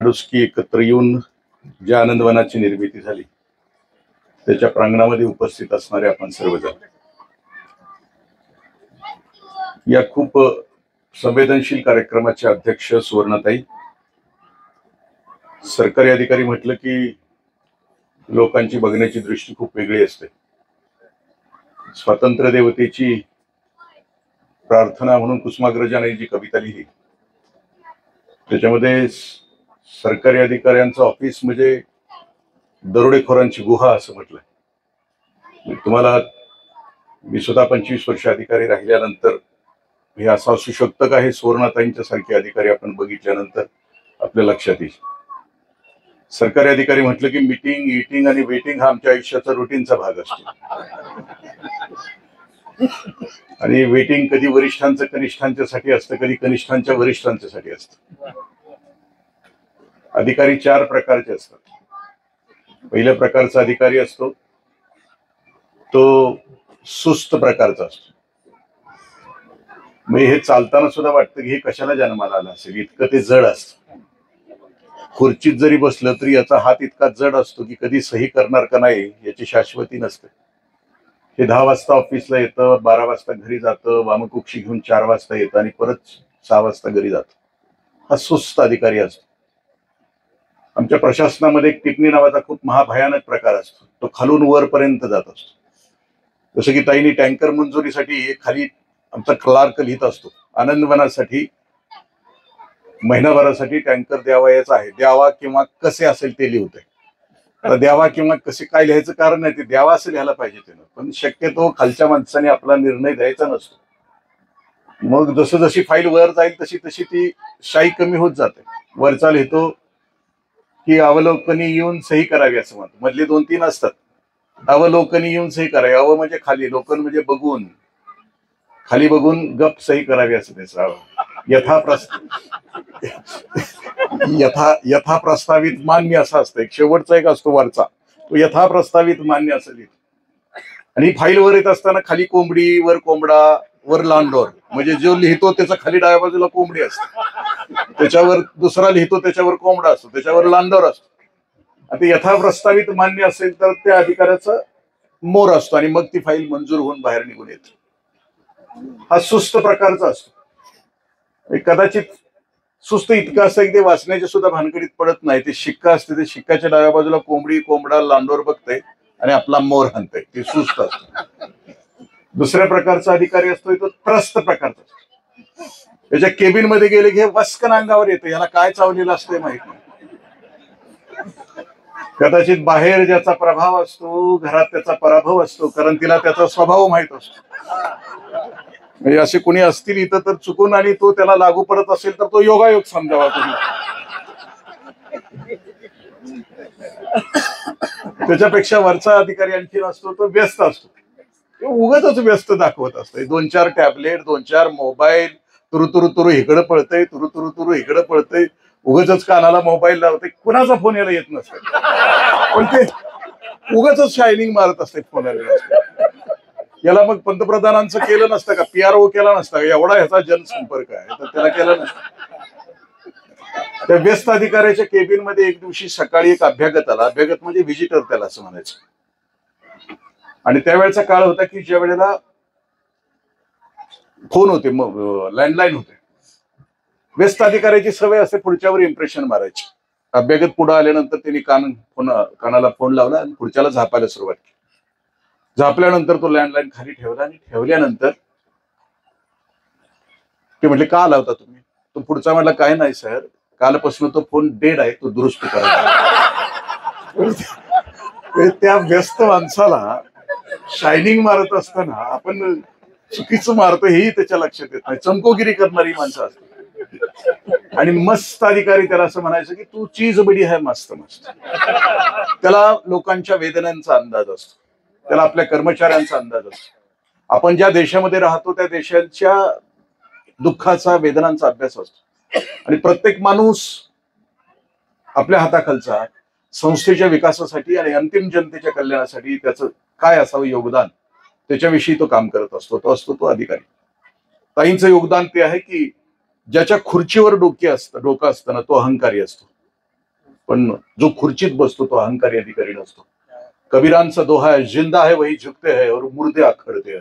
माणुसकी एकत्र येऊन ज्या आनंदवनाची निर्मिती झाली त्याच्या प्रांगणामध्ये उपस्थित असणारे आपण सर्वजण, या खूप संवेदनशील कार्यक्रमाचे अध्यक्ष सुवर्णाताई, सरकारी अधिकारी म्हटलं की लोकांची बघण्याची दृष्टी खूप वेगळी असते. स्वातंत्र्य देवतेची प्रार्थना म्हणून कुसुमाग्रजाने जी कविता लिहिली त्याच्यामध्ये सरकारी अधिकाऱ्यांचं ऑफिस म्हणजे दरोडेखोरांची गुहा असं म्हटलंय. तुम्हाला मी स्वतः 25 वर्ष अधिकारी राहिल्यानंतर हे असं असू शकतं का, हे सुवर्णाताईंच्या सारखे अधिकारी आपण बघितल्यानंतर आपल्या लक्षात येईल. सरकारी अधिकारी म्हटलं की मीटिंग, ईटिंग आणि वेटिंग हा आमच्या आयुष्याचा रुटीनचा भाग असतो. आणि वेटिंग कधी वरिष्ठांचं कनिष्ठांच्यासाठी असतं, कधी कनिष्ठांच्या वरिष्ठांच्यासाठी असतं. अधिकारी 4 प्रकारचे असतात. पहिल्या प्रकारचा अधिकारी असतो तो सुस्त प्रकारचा असतो. मग हे चालताना सुद्धा वाटतं की हे कशाला जन्माला आलं असेल, इतकं ते जड असतं. खुर्चीत जरी बसलं तरी याचा हात इतका जड असतो की कधी सही करणार का नाही याची शाश्वती नसते. हे 10 वाजता ऑफिसला येतं, 12 वाजता घरी जातं, वामकुक्षी घेऊन 4 वाजता येतं आणि परत 6 वाजता घरी जातं. हा सुस्त अधिकारी असतो. आमच्या प्रशासनामध्ये एक टिप्पणी नावाचा खूप महाभयानक प्रकार असतो. तो खालून वरपर्यंत जात असतो. जसं की ताईंनी टँकर मंजुरीसाठी खाली आमचा क्लार्क लिहित असतो, आनंदवनासाठी महिनाभरासाठी टँकर द्यावायचा आहे, द्यावा किंवा कसे असेल ते लिहितोय. आता द्यावा किंवा कसे काय लिहायचं कारण नाही, ते द्यावा असं लिहायला पाहिजे त्यानं, पण शक्यतो खालच्या माणसाने आपला निर्णय द्यायचा नसतो. मग जसं जशी फाईल वर जाईल तशी तशी ती शाई कमी होत जाते. वरचा लिहितो की अवलोकनी येऊन सही करावी असं म्हणतो. मधले 2-3 असतात. अवलोकनी येऊन सही करावी. अव म्हणजे खाली, लोकन म्हणजे बघून, खाली बघून गप सही करावी असं त्याचं. यथा प्रस्तावित मान्य असा असतं. एक शेवटचा एक असतो वरचा, तो यथा प्रस्तावित मान्य असं लिहितो. आणि फाईल वर येत असताना खाली कोंबडी, वर कोंबडा, वर लांडोर, म्हणजे जो लिहितो त्याचा खाली डाव्या बाजूला कोंबडी असते, त्याच्यावर दुसरा लिहितो त्याच्यावर कोंबडा असतो, त्याच्यावर लांडोर असतो. आता यथा प्रस्तावित मान्य असेल तर त्या अधिकाऱ्याचा मोर असतो आणि मग ती फाईल मंजूर होऊन बाहेर निघून येते. हा सुस्त प्रकारचा असतो. कदाचित सुस्त इतकं असतं की ते वाचण्याच्या सुद्धा भानगडीत पडत नाही. ते शिक्का असते, ते शिक्क्याच्या डाव्या बाजूला कोंबडी, कोंबडा, लांडोर बघते आणि आपला मोर हाणतंय. ते सुस्त असतं. दुसऱ्या प्रकारचा अधिकारी असतो तो त्रस्त प्रकारचा. त्याच्या केबिन मध्ये गेले की वस्कन अंगावर येतं, याला काय चावलेलं असतंय माहित नाही. कदाचित बाहेर ज्याचा प्रभाव असतो घरात त्याचा पराभव असतो, कारण तिला त्याचा स्वभाव माहित असतो. म्हणजे असे कोणी असतील इथं तर चुकून आणि तो त्याला लागू पडत असेल तर तो योगायोग समजावा तुम्ही. त्याच्यापेक्षा वरचा अधिकारी आणखी असतो तो व्यस्त असतो. उगाच व्यस्त दाखवत असतोय. 2-4 टॅबलेट, 2-4 मोबाईल, तुरु इकडं पळतय, तुरु इकडं पळतय. उगाच कानाला मोबाईल लावते. कुणाचा फोन याला येत नसतो, पण ते उगाच शायनिंग मारत असते फोनाला. याला मग पंतप्रधानांचं केलं नसतं का, PRO केला नसता का, एवढा ह्याचा जनसंपर्क आहे तर त्याला केलं नसतं. त्या व्यस्त अधिकाऱ्याच्या केबिन मध्ये एक दिवशी सकाळी एक अभ्यागत आला. अभ्यागत म्हणजे व्हिजिटर त्याला असं म्हणायचं. आणि त्यावेळेचा काळ होता की ज्या वेळेला फोन होते, लँडलाईन होते. व्यस्त अधिकाऱ्याची सवय असते पुढच्यावर इम्प्रेशन मारायची. अभ्यागत पुढे आल्यानंतर त्यांनी कानाला फोन लावला आणि पुढच्याला झापायला सुरुवात केली. झापल्यानंतर तो लँडलाईन खाली ठेवला आणि ठेवल्यानंतर ते म्हटले का आला होता तुम्ही? तो पुढचा म्हटला काय नाही सर, कालपासून तो फोन डेड आहे, तो दुरुस्त करा. त्या व्यस्त माणसाला शायनिंग मारत असताना आपण चुकीचं मारतो हेही त्याच्या लक्षात येत नाही. चमकोगिरी करणारी माणसं असतात. आणि मस्त अधिकारी त्याला असं म्हणायचं की तू चीज बडी आहे, मस्त मस्त. त्याला लोकांच्या वेदनांचा अंदाज असतो, त्याला आपल्या कर्मचाऱ्यांचा अंदाज असतो. आपण ज्या देशामध्ये राहतो त्या देशाच्या दुःखाचा, वेदनांचा अभ्यास असतो. आणि प्रत्येक माणूस आपल्या हाताखालचा संस्थेच्या विकासासाठी आणि अंतिम जनतेच्या कल्याणासाठी त्याचं काय असावं योगदान, त्याच्याविषयी तो काम करत असतो. तो असतो तो अधिकारी. ताईंचं योगदान ते आहे की ज्याच्या खुर्चीवर डोकं असतं ना तो अहंकारी असतो. पण जो खुर्चीत बसतो तो अहंकारी अधिकारी नसतो. कबीरांचा दोहा आहे, जिंदा है वही झुकते है और मुर्दे आखडते.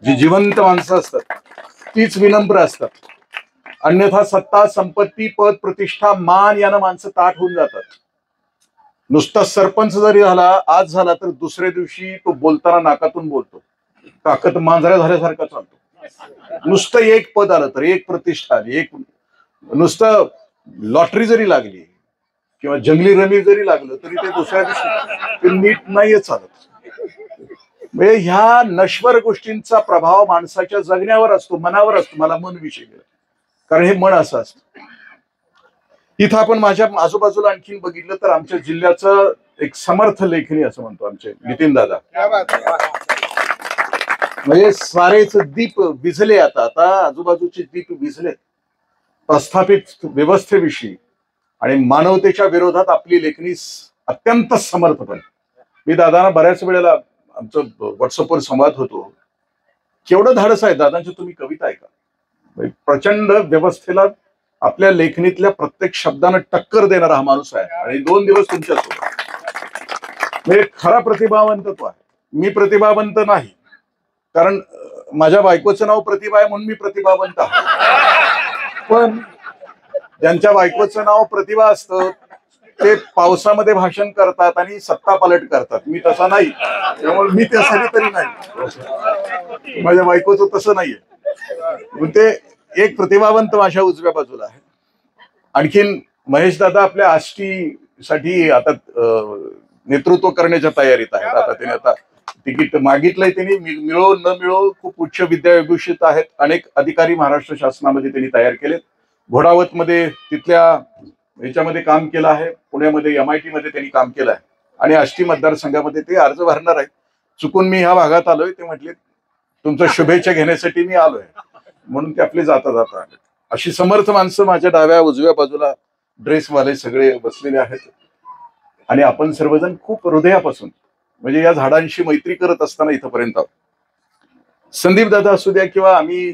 जी जिवंत माणसं असतात तीच विनम्र असतात. अन्यथा सत्ता, संपत्ती, पद, प्रतिष्ठा, मान यानं माणसं ताठ होऊन जातात. नुसता सरपंच जरी झाला, आज झाला, तर दुसऱ्या दिवशी तो बोलताना नाकातून बोलतो, काकत मांजऱ्या झाल्यासारखा चालतो. नुसतं एक पद आलं तर, एक प्रतिष्ठा आली, एक नुसतं लॉटरी जरी लागली किंवा जंगली रमी जरी लागलं तरी ते दुसऱ्या दिवशी ते नीट नाहीये चालत. म्हणजे ह्या नश्वर गोष्टींचा प्रभाव माणसाच्या जगण्यावर असतो, मनावर असतो. मला मन विषय गेला, कारण हे मन असं असतं. इथं आपण माझ्या आजूबाजूला आणखीन बघितलं तर आमच्या जिल्ह्याचं एक समर्थ लेखनी असं म्हणतो आमचे नितीन दादा. म्हणजे स्वारेच दीप विझले. आता आजूबाजूचे दीप विझलेत. प्रस्थापित व्यवस्थेविषयी आणि मानवतेच्या विरोधात आपली लेखणी अत्यंत समर्थपणे. मी दादांना बऱ्याच वेळेला आमचं व्हॉट्सअपवर संवाद होतो, केवढं धाडस आहे दादांची, तुम्ही कविता ऐका. प्रचंड व्यवस्थेला आपल्या लेखणीतल्या प्रत्येक शब्दानं टक्कर देणारा हा माणूस आहे आणि 2 दिवस तुमच्यासोबत. म्हणजे खरा प्रतिभावंत तो आहे. मी प्रतिभावंत नाही, कारण माझ्या बायकोचं नाव प्रतिभा आहे म्हणून मी प्रतिभावंत आहे. पण ज्यांच्या बायकोचं नाव प्रतिभा असतं ते पावसामध्ये भाषण करतात आणि सत्ता पालट करतात. मी तसा नाही, त्यामुळे मी त्यासाठी तरी नाही. माझ्या बायकोचं तसं नाहीये. ते एक प्रतिभावंत माझ्या उजव्या बाजूला आहे. आणखीन महेश दादा आपल्या आष्टीसाठी आता नेतृत्व करण्याच्या तयारीत आहेत. आता त्याने आता तिकीट मागितलंय, त्यांनी मिळो न मिळो खूप उच्च विद्याविभूषित आहेत. अनेक अधिकारी महाराष्ट्र शासनामध्ये त्यांनी तयार केलेत. घोडावत मध्ये तिथल्या ह्याच्यामध्ये काम केलं आहे, पुण्यामध्ये MIT मध्ये त्यांनी काम केलं आहे आणि आष्टी मतदारसंघामध्ये ते अर्ज भरणार आहेत. चुकून मी ह्या भागात आलोय, ते म्हटले तुमच्या शुभेच्छा घेण्यासाठी मी आलोय, म्हणून ते आपले जाता जाता आले. अशी समर्थ माणसं माझ्या डाव्या उजव्या बाजूला ड्रेसवाले सगळे बसलेले आहेत. आणि आपण सर्वजण खूप हृदयापासून म्हणजे या झाडांशी मैत्री करत असताना इथपर्यंत संदीप दादा असू द्या किंवा आम्ही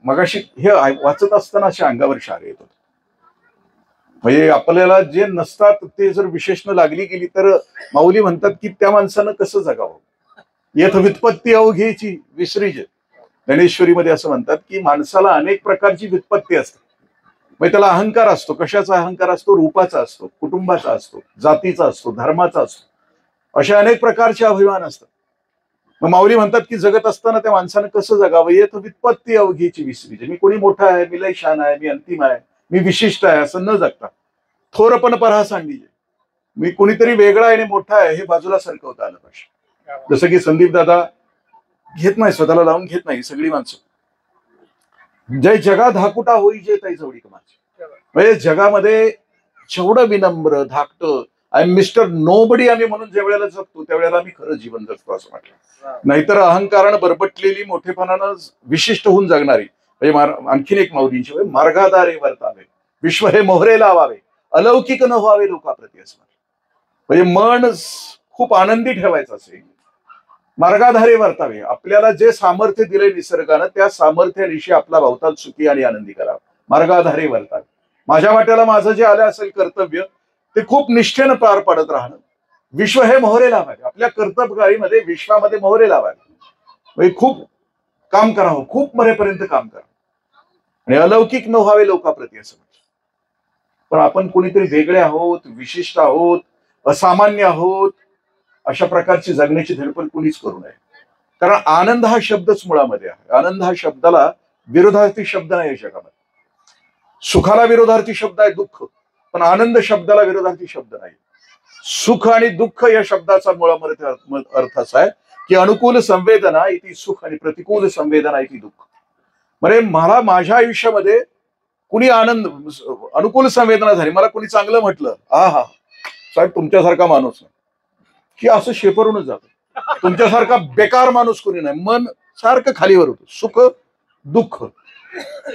मगाशी हे वाचत असताना अशा अंगावर शार येत होते. म्हणजे आपल्याला जे नसतात ते जर विशेषण लागली गेली तर माऊली म्हणतात की त्या माणसानं कसं जगावं. येथ व्युत्पत्ती अवघेची विसरीजे. ज्ञानेश्वरीमध्ये असं म्हणतात की माणसाला अनेक प्रकारची व्युत्पत्ती असते. म्हणजे त्याला अहंकार असतो. कशाचा अहंकार असतो? रूपाचा असतो, कुटुंबाचा असतो, जातीचा असतो, धर्माचा असतो. अशा अनेक प्रकारचे अभिमान असतात. मग माऊली म्हणतात की जगत असताना त्या माणसानं कसं जगावं. येथ व्युत्पत्ती अवघेची विसरीजे. मी कोणी मोठा आहे, मी लय शान आहे, मी अंतिम आहे, मी विशिष्ट आहे असं न जगता थोरपण पराहा सांडीजे. मी कुणीतरी वेगळा आहे आणि मोठा आहे हे बाजूला सरकवता आलं पाहिजे. जसं की संदीप दादा घेत नाही, स्वतःला लावून घेत नाही. सगळी माणसं जय जगा धाकुटा होई जे ताई जवळी कमाची. म्हणजे जगामध्ये जेवढं विनम्र धाकटं आय एम मिस्टर नोबडी आम्ही म्हणून ज्या वेळेला जगतो त्यावेळेला आम्ही खरं जीवन जगतो असं म्हटलं. नाहीतर अहंकारानं बरबटलेली मोठेपणानं विशिष्ट होऊन जगणारी म्हणजे आणखीन एक माऊलींची मार्गादारे वर्तावे विश्व हे मोहरे लावावे अलौकिक न व्हावे लोकाप्रती असं म्हटलं. म्हणजे मन खूप आनंदी ठेवायचं असेल, मार्गाधारे वर्तावे. आपल्याला जे सामर्थ्य दिले निसर्गानं त्या सामर्थ्यानिशी आपला भवताल सुखी आणि आनंदी करावा. मार्गाधारे वर्तावे. माझ्या वाट्याला माझं जे आलं असेल कर्तव्य ते खूप निष्ठेनं पार पडत राहणं. विश्व हे मोहरे लावावे. आपल्या कर्तबगारीमध्ये विश्वामध्ये मोहरे लावावे. म्हणजे खूप काम करावं, खूप मरेपर्यंत काम करावं आणि अलौकिक न व्हावे लोकाप्रती असं म्हटलं. पण आपण कोणीतरी वेगळे आहोत, विशिष्ट आहोत, असामान्य आहोत अशा प्रकारची जगण्याची धडपड कुणीच करू नये. कारण आनंद हा शब्दच मुळामध्ये आहे. आनंद हा शब्दाला विरोधार्थी शब्द नाही जगामध्ये. सुखाला विरोधार्थी शब्द आहे दुःख, पण आनंद शब्दाला विरोधार्थी शब्द नाही. सुख आणि दुःख या शब्दाचा मुळामध्ये अर्थ असा आहे की अनुकूल संवेदना इथे सुख आणि प्रतिकूल संवेदना इथे दुःख. म्हणजे मला माझ्या आयुष्यामध्ये कुणी आनंद अनुकूल संवेदना झाली, मला कुणी चांगलं म्हटलं, हा साहेब तुमच्यासारखा माणूस नाही, की असं शेपरूनच जातं. तुमच्यासारखा बेकार माणूस कुणी नाही. मन सारखं खालीवर होतं. सुख दुःख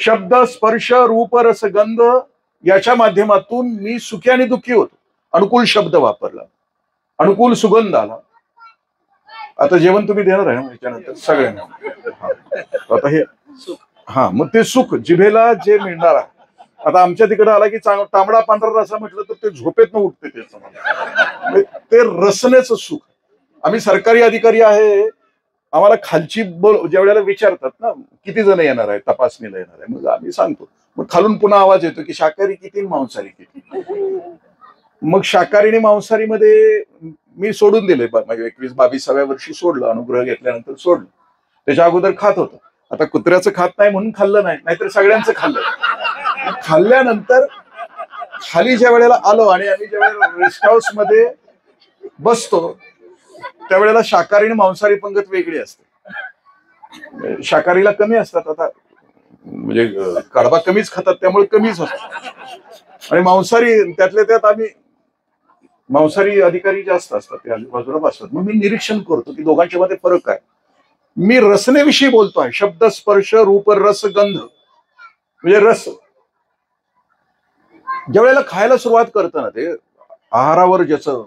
शब्द स्पर्श रूप रस गंध याच्या माध्यमातून मी सुखी आणि दुःखी होतो. अनुकूल शब्द वापरला, अनुकूल सुगंध आला. आता जेवण तुम्ही देणार आहे याच्यानंतर सगळ्यांना. आता हे मग ते सुख जिभेला जे मिळणार आहे आता आमच्या तिकडे आला की तांबडा पांढरा रस्सा म्हटलं तर ते झोपेतनं उठते त्याचं, ते रसनेच सुख. आम्ही सरकारी अधिकारी आहे, आम्हाला खालची ज्या वेळेला विचारतात ना किती जण येणार आहे तपासणीला येणार आहे, मग आम्ही सांगतो. मग खालून पुन्हा आवाज येतो की शाकाहारी किती मांसाहारी किती. मग शाकाहारी आणि मांसाहारीमध्ये मी सोडून दिले, म्हणजे 21-22व्या वर्षी सोडलं, अनुग्रह घेतल्यानंतर सोडलं. त्याच्या अगोदर खात होतं. आता कुत्र्याचं खात नाही म्हणून खाल्लं नाही, नाहीतर सगळ्यांचं खाल्लं. खाल्ल्यानंतर खाली ज्या वेळेला आलो आणि आम्ही ज्या वेळेला रेस्ट हाऊस मध्ये बसतो त्यावेळेला शाकाहारी आणि मांसाहारी पंगत वेगळी असते. शाकाहारीला कमी असतात, आता म्हणजे कडबा कमीच खातात त्यामुळे कमीच असतात, आणि मांसाहारी त्यातल्या त्यात आम्ही मांसाहारी अधिकारी जास्त असतात, ते आजूबाजूला बसतात. मग मी निरीक्षण करतो की दोघांच्या मध्ये फरक काय. मी रसनेविषयी बोलतोय, शब्द स्पर्श रूप रस गंध, म्हणजे रस ज्या वेळेला खायला सुरुवात करतं ना, ते आहारावर ज्याचं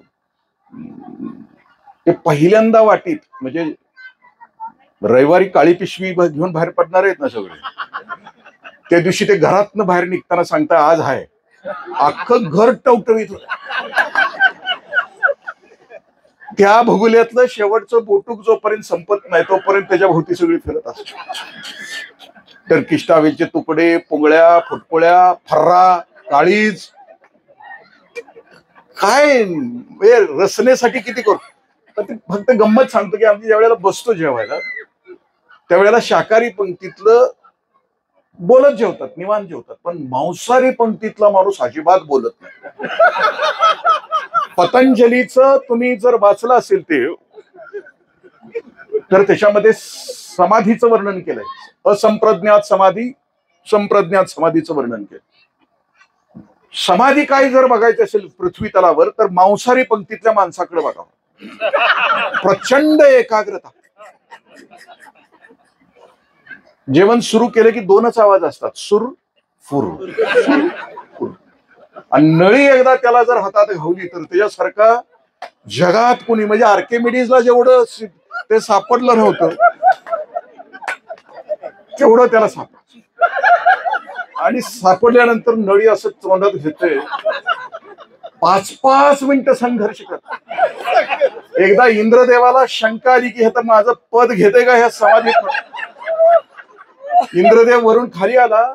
ते पहिल्यांदा वाटीत, म्हणजे रविवारी काळी पिशवी घेऊन बाहेर पडणार आहेत ना सगळे, त्या दिवशी ते घरातनं बाहेर निघताना सांगता आज आहे, अख्खं घर टवटवीत होत. त्या भुगुल्यातलं शेवटचं बोटूक जोपर्यंत संपत नाही तोपर्यंत त्याच्या भोवती सगळी फिरत असते. टर्किश टावेलचे तुकडे, पोंगळ्या, फुटपोळ्या, फर्रा, काळीज, काय रसनेसाठी किती करू. फक्त गंमत सांगतो की आम्ही ज्या वेळेला बसतो जेवायला त्यावेळेला शाकाहारी पंक्तीतलं बोलत जेवतात, निवांत जेवतात, पण मांसाहारी पंक्तीतला माणूस अजिबात बोलत नाही. पतंजलीचं तुम्ही जर वाचलं असेल ते, तर त्याच्यामध्ये समाधीचं वर्णन केलंय. असंप्रज्ञात समाधी, संप्रज्ञात समाधीचं वर्णन केलं. समाधी काय जर बघायची असेल पृथ्वी तलावर तर मांसाहारी पंक्तीतल्या माणसाकडे बघावं. प्रचंड एकाग्रता. जेवण सुरू केलं की दोनच आवाज असतात, सुर फुर. आणि नळी एकदा त्याला जर हातात घावली तर त्याच्यासारखा जगात कोणी, म्हणजे आर्किमिडीजला जेवढं ते सापडलं नव्हतं तेवढं त्याला सापडलं. आणि सापडल्यानंतर नळी असं तोंडात घेते, 5-5 मिनिटं संघर्ष करत. एकदा इंद्रदेवाला शंका आली की हे तर माझं पद घेते का ह्या समाधीत. इंद्रदेव वरून खाली आला,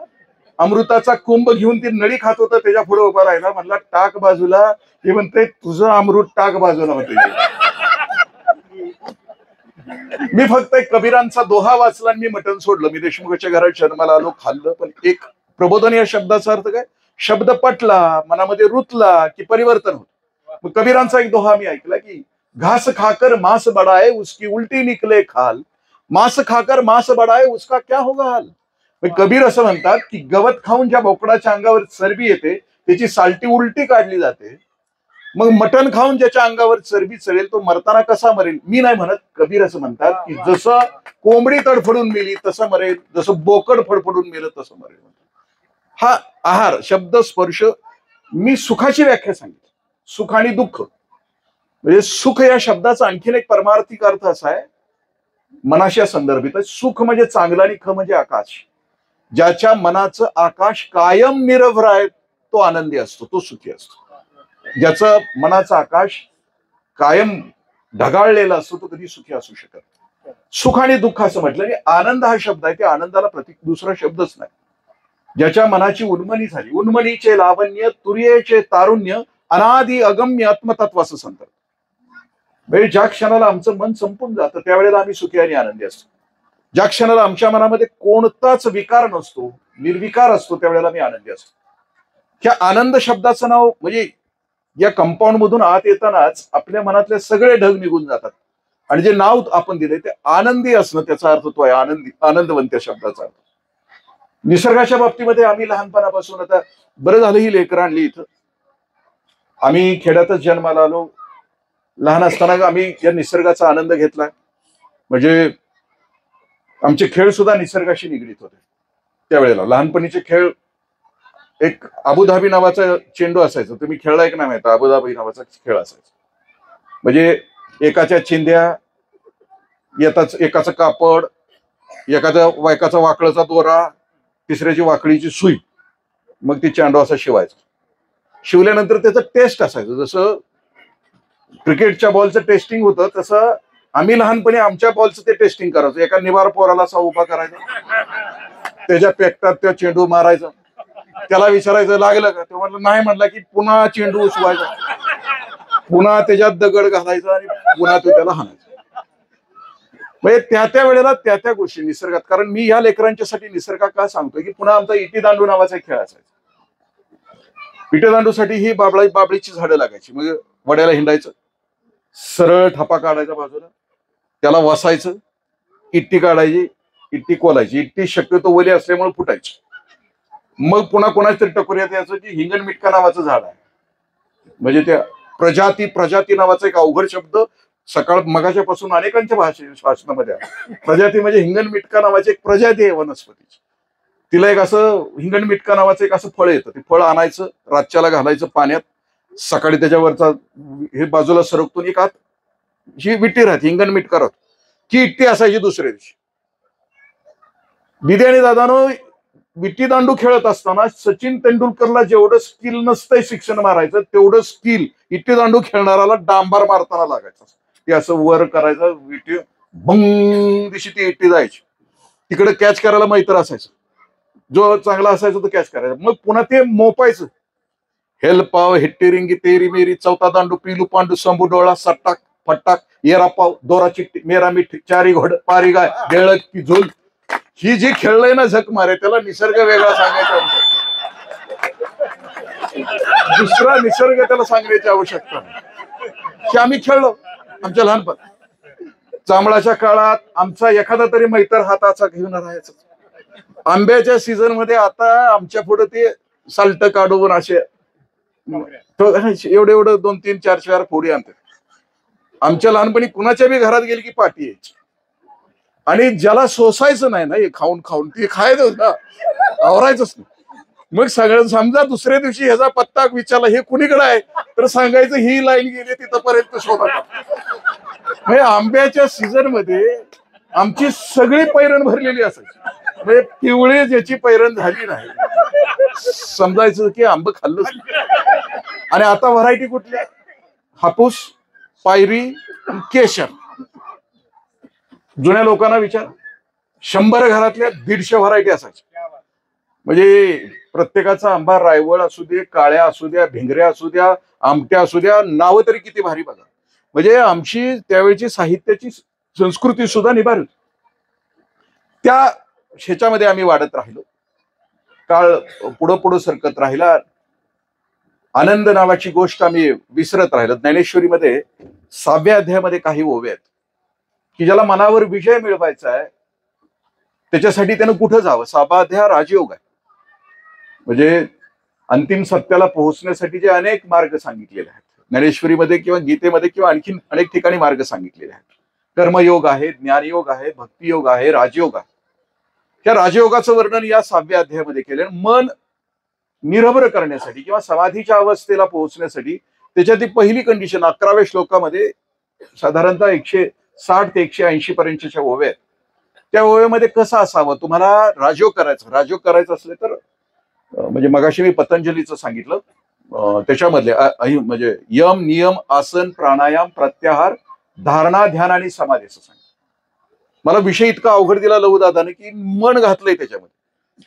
अमृताचा कुंभ घेऊन ती नळी खात होता, त्याच्या पुढे उभा राहिला, म्हणला टाक बाजूला. हे म्हणते तुझं अमृत टाक बाजूला. म्हणते मी फक्त एक कबीरांचा दोहा वाचला आणि मी मटण सोडलं. मी देशमुखाच्या घरात जन्माला आलो, खाल्लं, पण एक प्रबोधन या शब्दाचा अर्थ काय, शब्द पटला, मनामध्ये रुतला की परिवर्तन होत. मग कबीरांचा एक दोहा मी ऐकला की घास खाकर मांस बडाए उसकी उलटी निकले खाल, मांस खाकर मांस बडाए उसका क्या होगा हाल. कबीर असं म्हणतात की गवत खाऊन ज्या बोकडाच्या अंगावर चरबी येते त्याची सालटी उलटी काढली जाते, मग मटण खाऊन ज्याच्या अंगावर चरबी चढेल तो मरताना कसा मरेल. मी नाही म्हणत, कबीर असं म्हणतात की जसं कोंबडी तडफडून मेली तसं मरेल, जसं बोकड फडफडून मेलं तसं मरेल. हा आहार, शब्द स्पर्श. मी सुखाची व्याख्या सांगितली, सुख आणि दुःख. म्हणजे सुख या शब्दाचा आणखीन एक परमार्थिक अर्थ असा आहे, मनाशी संदर्भित. सुख म्हणजे चांगलं आणि ख म्हणजे आकाश. ज्याच्या मनाचं आकाश कायम निरभ्र आहे तो आनंदी असतो, तो सुखी असतो. ज्याचं मनाचं आकाश कायम ढगाळलेला असतो तो कधी सुखी असू शकत. सुख आणि दुःख असं म्हटलं की आनंद हा शब्द आहे, त्या आनंदाला प्रतीक दुसरा शब्दच नाही. ज्याच्या मनाची उन्मनी झाली, उन्मनीचे लावण्य तुर्येचे तारुण्य अनादि अगम्य आत्मतत्व असं सांगतात. म्हणजे ज्या क्षणाला आमचं मन संपून जातं त्यावेळेला आम्ही सुखी आणि आनंदी असतो. ज्या क्षणाला आमच्या मनामध्ये कोणताच विकार नसतो, निर्विकार असतो, त्यावेळेला मी आनंदी असतो. ह्या आनंद शब्दाचं नाव, म्हणजे या कंपाऊंड मधून आत येतानाच आपल्या मनातले सगळे ढग निघून जातात आणि जे नाव आपण दिले ते आनंदी असणं, त्याचा अर्थ तो आहे आनंदी, आनंदवंत शब्दाचा अर्थ. निसर्गाच्या बाबतीमध्ये आम्ही लहानपणापासून, आता बरं झालं ही लेकरं आणली इथं, आम्ही खेड्यातच जन्माला आलो. लहान असताना आम्ही या निसर्गाचा आनंद घेतला. म्हणजे आमचे खेळ सुद्धा निसर्गाशी निगडीत होते. त्यावेळेला लहानपणीचे खेळ, एक अबुधाबी नावाचा चेंडू असायचा, तुम्ही खेळलाय की नाही माहिती, अबुधाबी नावाचा खेळ असायचा. म्हणजे एकाच्या चिंध्या, एकाचं कापड, एकाचा वाकळाचा दोरा, तिसऱ्याची वाकळीची सुई, मग ती चेंडू असा शिवायचा. शिवल्यानंतर त्याचं टेस्ट असायचं. जसं क्रिकेटच्या बॉलचं टेस्टिंग होतं तसं आम्ही लहानपणी आमच्या बॉलचं ते टेस्टिंग करायचो. एका निवार पोराला असा उभा करायचा, त्याच्या पेकटात त्या चेंडू मारायचा. त्याला विचारायचं लागलं का, ते म्हटलं नाही. म्हटलं की पुन्हा चेंडू उचवायचा, पुन्हा त्याच्यात दगड घालायचा आणि पुन्हा तो त्याला हाणायचा. म्हणजे त्या वेळेला त्या गोष्टी निसर्गात. कारण मी या लेकरांच्यासाठी निसर्गात का सांगतोय की पुन्हा आमचा इटी दांडू नावाचा खेळ असायचा. इटी दांडूसाठी ही बाबळीची झाडं लागायची. मग वड्याला हिंडायचं, सरळ ठपा काढायचा बाजूला, त्याला वसायचं, इट्टी काढायची, इट्टी कोलायची. इट्टी शक्यतो ओली असल्यामुळे फुटायची. मग पुन्हा कोणाच तरी टकोऱ्यात यायचं की हिंगण मिटका नावाचं झाड आहे. म्हणजे त्या प्रजाती नावाचा एक अवघड शब्द सकाळ मगाच्या पासून अनेकांच्या भाषणामध्ये आहे. प्रजाती म्हणजे हिंगण मिटका नावाची एक प्रजाती आहे वनस्पतीची. तिला एक असं हिंगण मिटका नावाचं एक असं फळ येतं. ते फळ आणायचं, रातच्याला घालायचं पाण्यात, सकाळी त्याच्यावरचा हे बाजूला सरकतून एक आत ही विट्टी राहते, हिंगण मिटका राहतो. ही इट्टी असायची दुसऱ्या दिवशी. दिदी आणि दादानो, विट्टी दांडू खेळत असताना सचिन तेंडुलकरला जेवढं स्किल नसतंय शिक्षण मारायचं तेवढं स्किल इट्टी दांडू खेळणाऱ्याला डांबार मारताना लागायचं. ते असं वर करायचं, विट्टी भंग दिशी ती इट्टी जायची. तिकडे कॅच करायला मैत्र असायचं, जो चांगला असायचा तो कॅच करायचा. मग पुन्हा ते मोपायचं. हेलपाव, हिट्टी तेरी मेरी, चौथा दांडू, पिलू पांडू, शंभू डोळा, सट्टाक फट्टाक, येरा पाव, दोरा चिट्टी, मेरा मिठी, चारी घोड, पारी गाय, बेळक की झोल. ही जी खेळलंय ना झक मारे, त्याला निसर्ग वेगळा सांगायचा दुसरा निसर्ग त्याला सांगण्याची आवश्यकता नाही. की आम्ही खेळलो आमच्या लहानपण. जांभळाच्या काळात आमचा एखादा तरी मैत्र हाताचा घेऊन राहायचा. आंब्याच्या सीझन मध्ये आता आमच्या पुढे ते साल्ट काढून असे एवढे 2-3-4 फोडी आणतात. आमच्या लहानपणी कुणाच्या बी घरात गेली की पाठी यायची. आणि ज्याला सोसायचं नाही ना हे खाऊन खाऊन, ते खायचं ना, आवरायचंच नाही. मग सगळं समजा दुसऱ्या दिवशी ह्याचा पत्ता विचारला हे कुणीकडे आहे, तर सांगायचं ही लाईन गेली तिथपर्यंत शोधा. म्हणजे आंब्याच्या सीझन मध्ये आमची सगळी पैरण भरलेली असायची. म्हणजे पिवळी ज्याची पैरण झाली नाही समजायचं की आंब खाल्लंच नाही. आणि आता व्हरायटी कुठल्या, हापूस, पायरी, केशर. जुन्या लोकांना विचार, 100 घरातल्या 150 व्हरायटी असायच्या. म्हणजे प्रत्येकाचा आंबा रायवळ असू दे, काळ्या असू द्या, भिंगऱ्या असू द्या, आमट्या असू द्या, नावं तरी किती भारी बघा. म्हणजे आमची त्यावेळची साहित्याची संस्कृती सुद्धा निभार होती. त्या ह्याच्यामध्ये आम्ही वाढत राहिलो. काळ पुढं सरकत राहिला. आनंद नावाची गोष्ट आम्ही विसरत राहिलो. ज्ञानेश्वरीमध्ये 6व्या अध्यायामध्ये काही ओव्या आहेत की ज्याला मनावर विजय मिळवायचा आहे त्याच्यासाठी त्यानं कुठं जावं. 6वा अध्याय राजयोग आहे. म्हणजे अंतिम सत्याला पोहोचण्यासाठी जे अनेक मार्ग सांगितलेले आहेत ज्ञानेश्वरीमध्ये किंवा गीतेमध्ये किंवा आणखीन अनेक ठिकाणी मार्ग सांगितलेले आहेत. कर्मयोग आहे, ज्ञानयोग आहे, भक्तियोग आहे, राजयोग आहे. त्या राजयोगाचं वर्णन या 6व्या अध्यायामध्ये केलं. मन निरभ्र करण्यासाठी किंवा समाधीच्या अवस्थेला पोहोचण्यासाठी त्याच्यात पहिली कंडिशन 11व्या श्लोकामध्ये साधारणतः 160 ते 180 पर्यंतच्या ओव्या आहेत. त्या ओव्यामध्ये कसं असावं, तुम्हाला राजयोग करायचं असले तर म्हणजे मगाशी मी पतंजलीचं सांगितलं, त्याच्यामधले म्हणजे यम, नियम, आसन, प्राणायाम, प्रत्याहार, धारणा, ध्यान आणि समाधी असं सांगितलं. मला विषय इतका अवघड दिला लहूदादाने की मन घातलंय त्याच्यामध्ये.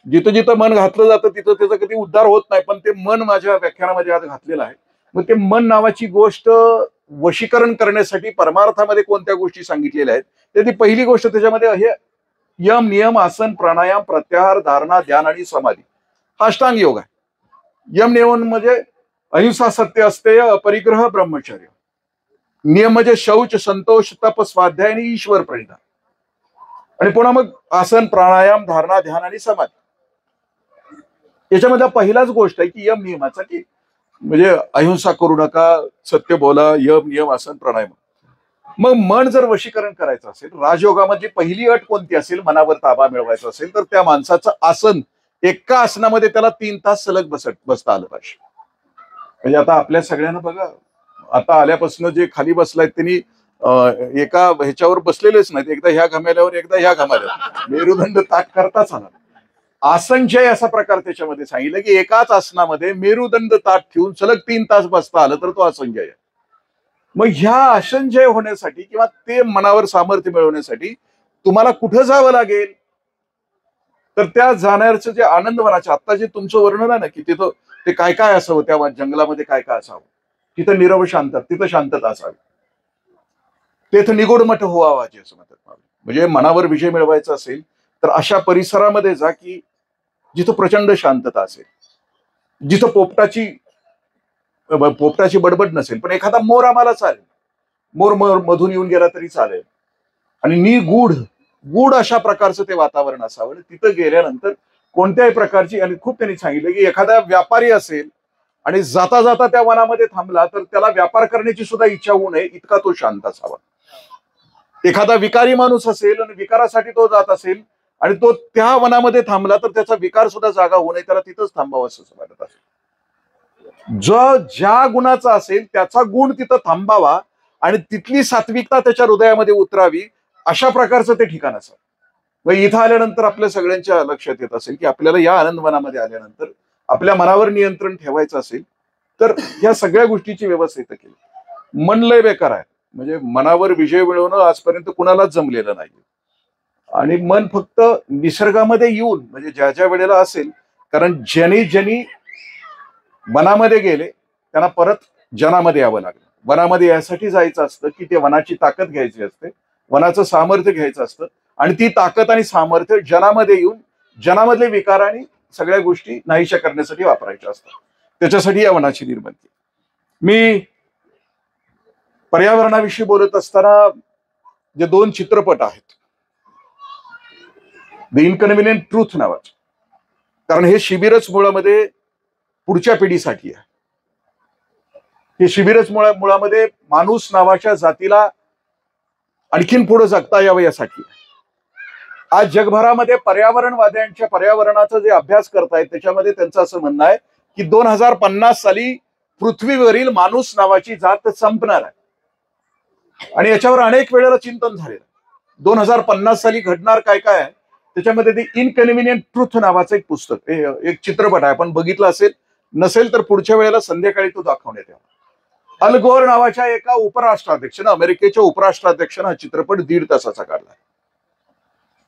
जिथं जिथं मन घातलं जातं तिथं त्याचा कधी उद्धार होत नाही, पण ते मन माझ्या व्याख्यानामध्ये आज घातलेलं आहे. मग ते मन नावाची गोष्ट वशीकरण करण्यासाठी परमार्थामध्ये कोणत्या गोष्टी सांगितलेल्या आहेत, तर ती पहिली गोष्ट त्याच्यामध्ये हे यम, नियम, आसन, प्राणायाम, प्रत्याहार, धारणा, ध्यान आणि समाधी हा अष्टांग योग आहे. यम नियम म्हणजे अहिंसा, सत्य, अस्तेय, अपरिग्रह, ब्रह्मचर्य. नियम म्हणजे शौच, संतोष, तप, स्वाध्याय आणि ईश्वर प्रणिधान. आणि पुन्हा मग आसन, प्राणायाम, धारणा, ध्यान आणि समाधी. याच्यामध्ये पहिलाच गोष्ट आहे की यम नियमाचा, की म्हणजे अहिंसा करू नका, सत्य बोला, यम, नियम, आसन, प्राणायाम. मग मन जर वशीकरण करायचं असेल, राजयोगामध्ये पहिली अट कोणती असेल, मनावर ताबा मिळवायचा असेल तर त्या माणसाचं आसन, एका आसनामध्ये त्याला 3 तास सलग बसता आलं पाहिजे. म्हणजे आता आपल्या सगळ्यांना बघा, आता आल्यापासून जे खाली बसलायत त्यांनी एका ह्याच्यावर बसलेलेच नाहीत. एकदा ह्या घमेल्यावर, एकदा ह्या घमेल्यावर, मेरुदंड ताट करताच आला. आसनशय असा प्रकार त्याच्यामध्ये सांगितलं की एकाच आसनामध्ये मेरुदंड ताट ठेवून सलग 3 तास बसता आलं तर तो आसनशय आहे. मग ह्या आसनशय होण्यासाठी किंवा ते मनावर सामर्थ्य मिळवण्यासाठी तुम्हाला कुठं जावं लागेल, तर त्या जाण्याचं जे आनंदवनाचे आता जे तुमचं वर्णन आहे ना, की तिथं ते काय काय असावं, त्या जंगलामध्ये काय काय असावं, तिथं निरव शांतता, तिथं शांतता असावी, तेथं निगोड मठ व्हावाचे असं म्हणतात. म्हणजे मनावर विजय मिळवायचा असेल तर अशा परिसरामध्ये जा की जिथं प्रचंड शांतता असेल, जिथं पोपटाची बडबड नसेल, पण एखादा मोर आम्हाला चालेल, मोर मधून येऊन गेला तरी चालेल, आणि निगूढ गूढ अशा प्रकारचं ते वातावरण असावं. तिथं गेल्यानंतर कोणत्याही प्रकारची, आणि खूप त्यांनी सांगितलं की एखादा व्यापारी असेल आणि जाता जाता त्या वनामध्ये थांबला तर त्याला व्यापार करण्याची सुद्धा इच्छा होऊ नये इतका तो शांत असावा. एखादा विकारी माणूस असेल आणि विकारासाठी तो जात असेल आणि तो त्या वनामध्ये थांबला तर त्याचा विकार सुद्धा जागा होऊ नये, त्याला तिथंच थांबावं असं वाटत असेल. जो ज्या गुणाचा असेल त्याचा गुण तिथं थांबावा आणि तिथली सात्विकता त्याच्या हृदयामध्ये उतरावी, अशा प्रकारचं ते ठिकाण असावं. मग इथं आल्यानंतर आपल्या सगळ्यांच्या लक्षात येत असेल की आपल्याला या आनंदवनामध्ये आल्यानंतर आपल्या मनावर नियंत्रण ठेवायचं असेल तर या सगळ्या गोष्टीची व्यवस्था इथं केली. मन लय बेकार आहे, म्हणजे मनावर विजय मिळवणं आजपर्यंत कुणालाच जमलेलं नाही. आणि मन फक्त निसर्गामध्ये येऊन, म्हणजे ज्या ज्या वेळेला असेल, कारण ज्यांनी वनामध्ये गेले त्यांना परत जनामध्ये यावं लागलं. वनामध्ये यासाठी जायचं असतं की ते वनाची ताकद घ्यायची असते, वनाचं सामर्थ्य घ्यायचं असतं, आणि ती ताकद आणि सामर्थ्य जनामध्ये येऊन जनामधले विकार आणि सगळ्या गोष्टी नाहीशा करण्यासाठी वापरायच्या असतात. त्याच्यासाठी या वनाची निर्मिती. मी पर्यावरणाविषयी बोलत असताना जे 2 चित्रपट आहेत, द इनकन्व्हिनियंट ट्रूथ नावाचं, कारण हे शिबिरच मुळामध्ये पुढच्या पिढीसाठी आहे. हे शिबिरच मुळामध्ये माणूस नावाच्या जातीला आणखीन पुढे जगता यावं यासाठी. आज जगभरामध्ये पर्यावरणवाद्यांच्या पर्यावरणाचा जे अभ्यास करतायत त्याच्यामध्ये त्यांचं असं म्हणणं आहे की 2050 साली पृथ्वीवरील माणूस नावाची जात संपणार आहे. आणि याच्यावर अनेक वेळेला चिंतन झालेलं. 2050 साली घडणार काय काय आहे त्याच्यामध्ये ते इनकन्व्हिनियंट ट्रूथ नावाचं एक पुस्तक, एक चित्रपट आहे, आपण बघितलं असेल, नसेल तर पुढच्या वेळेला संध्याकाळी तो दाखवण्यात यावा. अल गोर नावाच्या एका उपराष्ट्राध्यक्षानं, अमेरिकेच्या उपराष्ट्राध्यक्षानं हा चित्रपट 1.5 तासाचा काढला.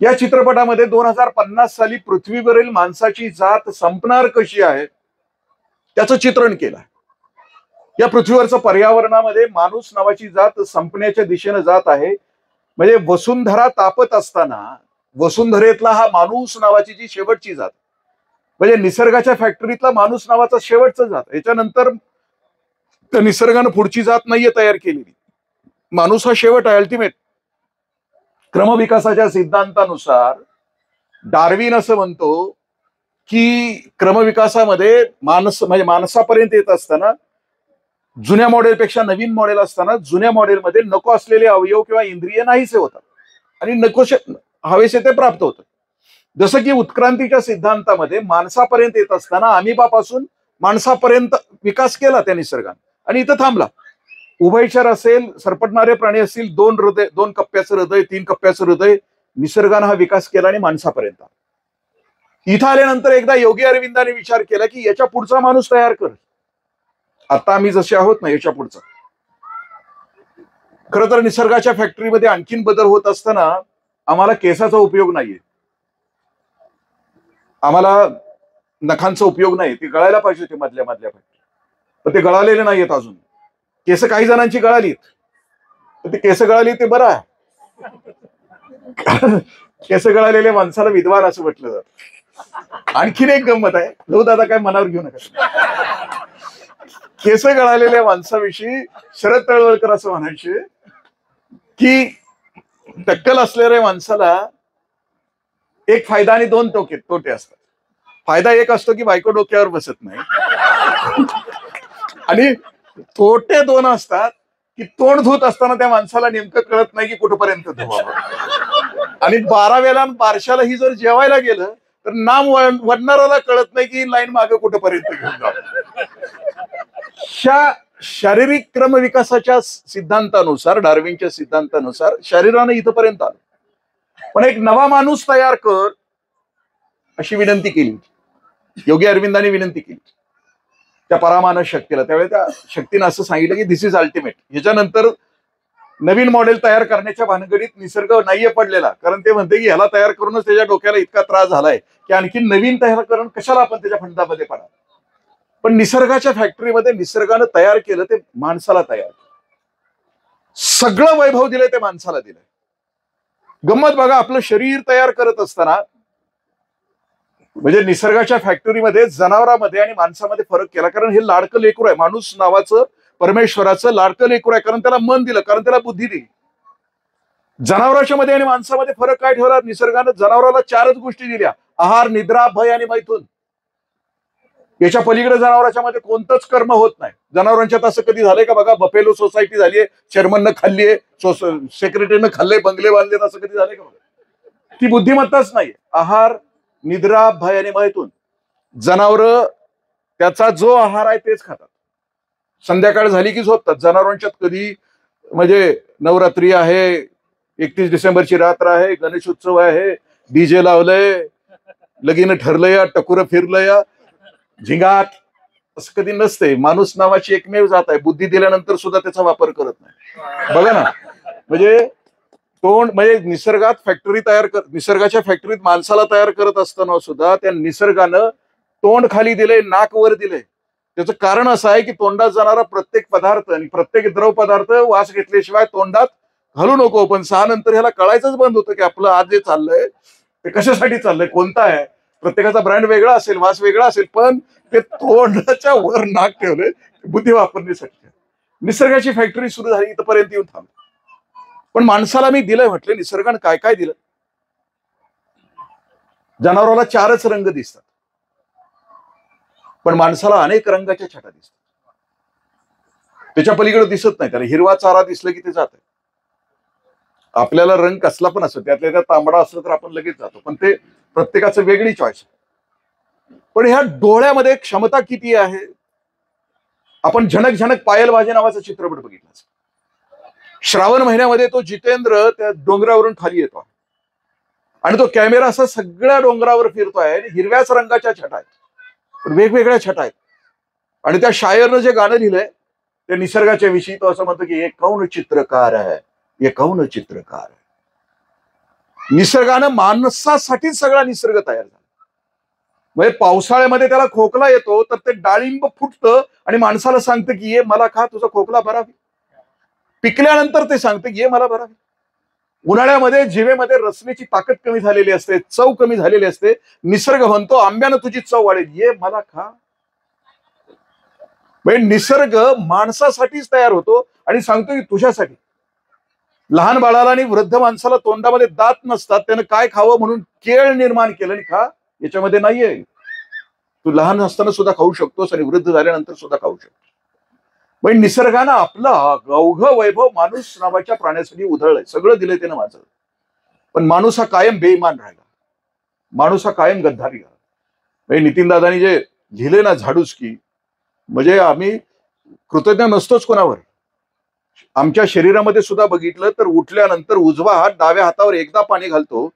या चित्रपटामध्ये 2050 साली पृथ्वीवरील माणसाची जात संपणार कशी आहे त्याचं चित्रण केलं. या पृथ्वीवरचं पर्यावरणामध्ये माणूस नावाची जात संपण्याच्या दिशेनं जात आहे. म्हणजे वसुंधरा तापत असताना वसुंधरेतला हा माणूस नावाची जी शेवटची जात, म्हणजे निसर्गाच्या फॅक्टरीतला माणूस नावाचा शेवटचा जात, याच्यानंतर त्या निसर्गानं पुढची जात नाहीये तयार केलेली. माणूस हा शेवट आहे, अल्टिमेट. क्रमविकासाच्या सिद्धांतानुसार डार्विन असं म्हणतो की क्रमविकासामध्ये म्हणजे माणसापर्यंत येत असताना जुन्या मॉडेलपेक्षा नवीन मॉडेल असताना जुन्या मॉडेलमध्ये नको असलेले अवयव किंवा इंद्रिय नाहीसे होतात आणि नकोसे हवेसे ते प्राप्त होतं. जसं की उत्क्रांतीच्या सिद्धांतामध्ये माणसापर्यंत येत असताना अमिबापासून माणसापर्यंत विकास केला त्या निसर्गाने आणि इथं थांबला. उभयचर असेल, सरपटणारे प्राणी असतील, 2 कप्प्याचं हृदय, 3 कप्प्याचं हृदय, निसर्गाने हा विकास केला आणि माणसापर्यंत. इथं आल्यानंतर एकदा योगी अरविंदाने विचार केला की याच्या पुढचा माणूस तयार कर. आता आम्ही जसे आहोत ना याच्या पुढचा. खरं तर निसर्गाच्या फॅक्टरीमध्ये आणखीन बदल होत असताना आम्हाला केसाचा उपयोग नाहीये, आम्हाला नखांचा उपयोग नाही. ते गळायला पाहिजे होते मधल्या फॅक्टरी, पण ते गळालेले नाहीयेत अजून. केस काही जणांची गळालीत, तर ते केस गळाली ते बरं आहे. केस गळालेल्या माणसाला विद्वान असं म्हटलं जातं. आणखीन एक गंमत आहे, लो दादा काय मनावर घेऊ नका. केस गळालेल्या माणसाविषयी शरद तळवलकर असं म्हणायचे की टक्कल असलेल्या माणसाला एक फायदा आणि 2 तोटे असतात. फायदा एक असतो की बायको डोक्यावर बसत नाही, आणि तोटे 2 असतात की तोंड धुत असताना त्या माणसाला नेमकं कळत नाही की कुठपर्यंत धुवावं. आणि 12वेला बारशाला ही जर जेवायला गेलं तर नाम वडणाऱ्याला कळत नाही की लाईन मागे कुठपर्यंत घेऊन जावं. शारीरिक क्रमविकासाच्या सिद्धांतानुसार, डार्विनच्या सिद्धांतानुसार शरीरानं इथपर्यंत आलं, पण एक नवा माणूस तयार कर अशी विनंती केली. योगी अरविंदांनी विनंती केली त्या परामानस शक्तीला. त्यावेळी त्या शक्तीनं असं सांगितलं की दिस इज अल्टिमेट. ह्याच्यानंतर नवीन मॉडेल तयार करण्याच्या भानगडीत निसर्ग नाहीये पडलेला, कारण ते म्हणते की ह्याला तयार करूनच त्याच्या डोक्याला इतका त्रास झालाय की आणखी नवीन तयार करून कशाला आपण त्याच्या फंदामध्ये पडा. पण निसर्गाच्या फॅक्टरीमध्ये निसर्गानं तयार केलं ते माणसाला तयार केलं. सगळं वैभव दिलंय ते माणसाला दिलंय. गंमत बघा, आपलं शरीर तयार करत असताना म्हणजे निसर्गाच्या फॅक्टरीमध्ये जनावरांमध्ये आणि माणसामध्ये फरक केला, कारण हे लाडकं लेकरू आहे. माणूस नावाचं परमेश्वराचं लाडकं लेकरू आहे, कारण त्याला मन दिलं, कारण त्याला बुद्धी दिली. जनावरांच्या मध्ये आणि माणसामध्ये फरक काय ठेवला? निसर्गानं जनावराला 4च गोष्टी दिल्या: आहार, निद्रा, भय आणि मैथून. याच्या पलीकडे जनावरांच्या मध्ये कोणतंच कर्म होत नाही. जनावरांच्यात असं कधी झालंय का बघा, बफेलो सोसायटी झालीये, चेअरमननं खाल्लीये, सेक्रेटरीनं खाल्लंय, बंगले बांधलेत, असं कधी झालंय का बघा? ती बुद्धिमत्ताच नाही. आहार, निद्रा, भय आणि मैथून. जनावर त्याचा जो आहार आहे तेच खातात. संध्याकाळ झाली की झोपतात. जनावरांच्यात कधी म्हणजे नवरात्री आहे, 31 डिसेंबरची रात्र आहे, गणेश उत्सव आहे, डीजे लावलंय, लगीन ठरलंय, टकुरं फिरलंय, झिंगाट, असं कधी नसते. माणूस नावाची एकमेव जात आहे, बुद्धी दिल्यानंतर सुद्धा त्याचा वापर करत नाही. बघा ना, म्हणजे तोंड म्हणजे निसर्गात फॅक्टरी तयार कर, निसर्गाच्या फॅक्टरीत माणसाला तयार करत असताना सुद्धा त्या निसर्गानं तोंड खाली दिले, नाक वर दिले. त्याचं कारण असं आहे की तोंडात जाणारा प्रत्येक पदार्थ आणि प्रत्येक द्रव पदार्थ वास घेतल्याशिवाय तोंडात घालू नको. पण 6 नंतर ह्याला कळायचंच बंद होतं की आपलं आज जे चाललंय ते कशासाठी चाललंय, कोणता आहे. प्रत्येकाचा ब्रँड वेगळा असेल, वास वेगळा असेल, पण ते तोंडाच्या वर नाक ठेवलंय बुद्धी वापरण्यासाठी. निसर्गाची फॅक्टरी सुरू झाली इथपर्यंत येऊन थांब. पण माणसाला मी दिलंय म्हटलं, निसर्गानं काय काय दिलं. जनावराला 4च रंग दिसतात, पण माणसाला अनेक रंगाच्या छटा दिसतात. त्याच्या पलीकडे दिसत नाही. त्याला हिरवा चारा दिसला की ते जात आहे. आपल्याला रंग कसला पण असतो, त्यातल्या त्यात तांबडा असलं तर आपण लगेच जातो, पण ते प्रत्येकाचं वेगळी चॉईस. पण ह्या डोळ्यामध्ये क्षमता किती आहे. आपण झणक झणक पायलबाजी नावाचा चित्रपट बघितला. श्रावण महिन्यामध्ये तो जितेंद्र त्या डोंगरावरून खाली येतो आणि तो कॅमेरा असा सगळ्या डोंगरावर फिरतोय. हिरव्याच रंगाच्या छटा आहेत, पण वेगवेगळ्या छटा आहेत. आणि त्या शायरनं जे गाणं लिहिलंय त्या निसर्गाच्या विषयी, तो असं म्हणतो की ये कौन चित्रकार है, ये कौन चित्रकार है. निसर्गानं माणसासाठीच सगळा निसर्ग तयार झाला. म्हणजे पावसाळ्यामध्ये त्याला खोकला येतो तर ते डाळिंब फुटतं आणि माणसाला सांगतं की ये मला खा, तुझा खोकला बरा होईल. पिकल्यानंतर ते सांगतं की ये मला बरा होईल. उन्हाळ्यामध्ये जिभेमध्ये रसण्याची ताकद कमी झालेली असते, चव कमी झालेली असते. निसर्ग म्हणतो आंब्यानं तुझी चव वाढेल, ये मला खा. म्हणजे निसर्ग माणसासाठीच तयार होतो आणि सांगतो की तुझ्यासाठी. लहान बाळाला आणि वृद्ध माणसाला तोंडामध्ये दात नसतात, त्यानं काय खावं म्हणून केळ निर्माण केलं आणि खा, याच्यामध्ये नाहीये. तू लहान असताना सुद्धा खाऊ शकतोस आणि वृद्ध झाल्यानंतर सुद्धा खाऊ शकतोस. म्हणजे निसर्गानं आपलं अवघं वैभव माणूस नावाच्या प्राण्यासाठी उधळलंय. सगळं दिलंय त्यानं माझं. पण माणूस हा कायम बेईमान राहिला, माणूस हा कायम गद्दारी राहिला. म्हणजे नितीनदादांनी जे लिहिले ना झाडूसकी, म्हणजे आम्ही कृतज्ञ नसतोच कोणावर. आमच्या शरीरामध्ये सुद्धा बघितलं तर उठल्यानंतर उजवा हात डाव्या हातावर एकदा पाणी घालतो,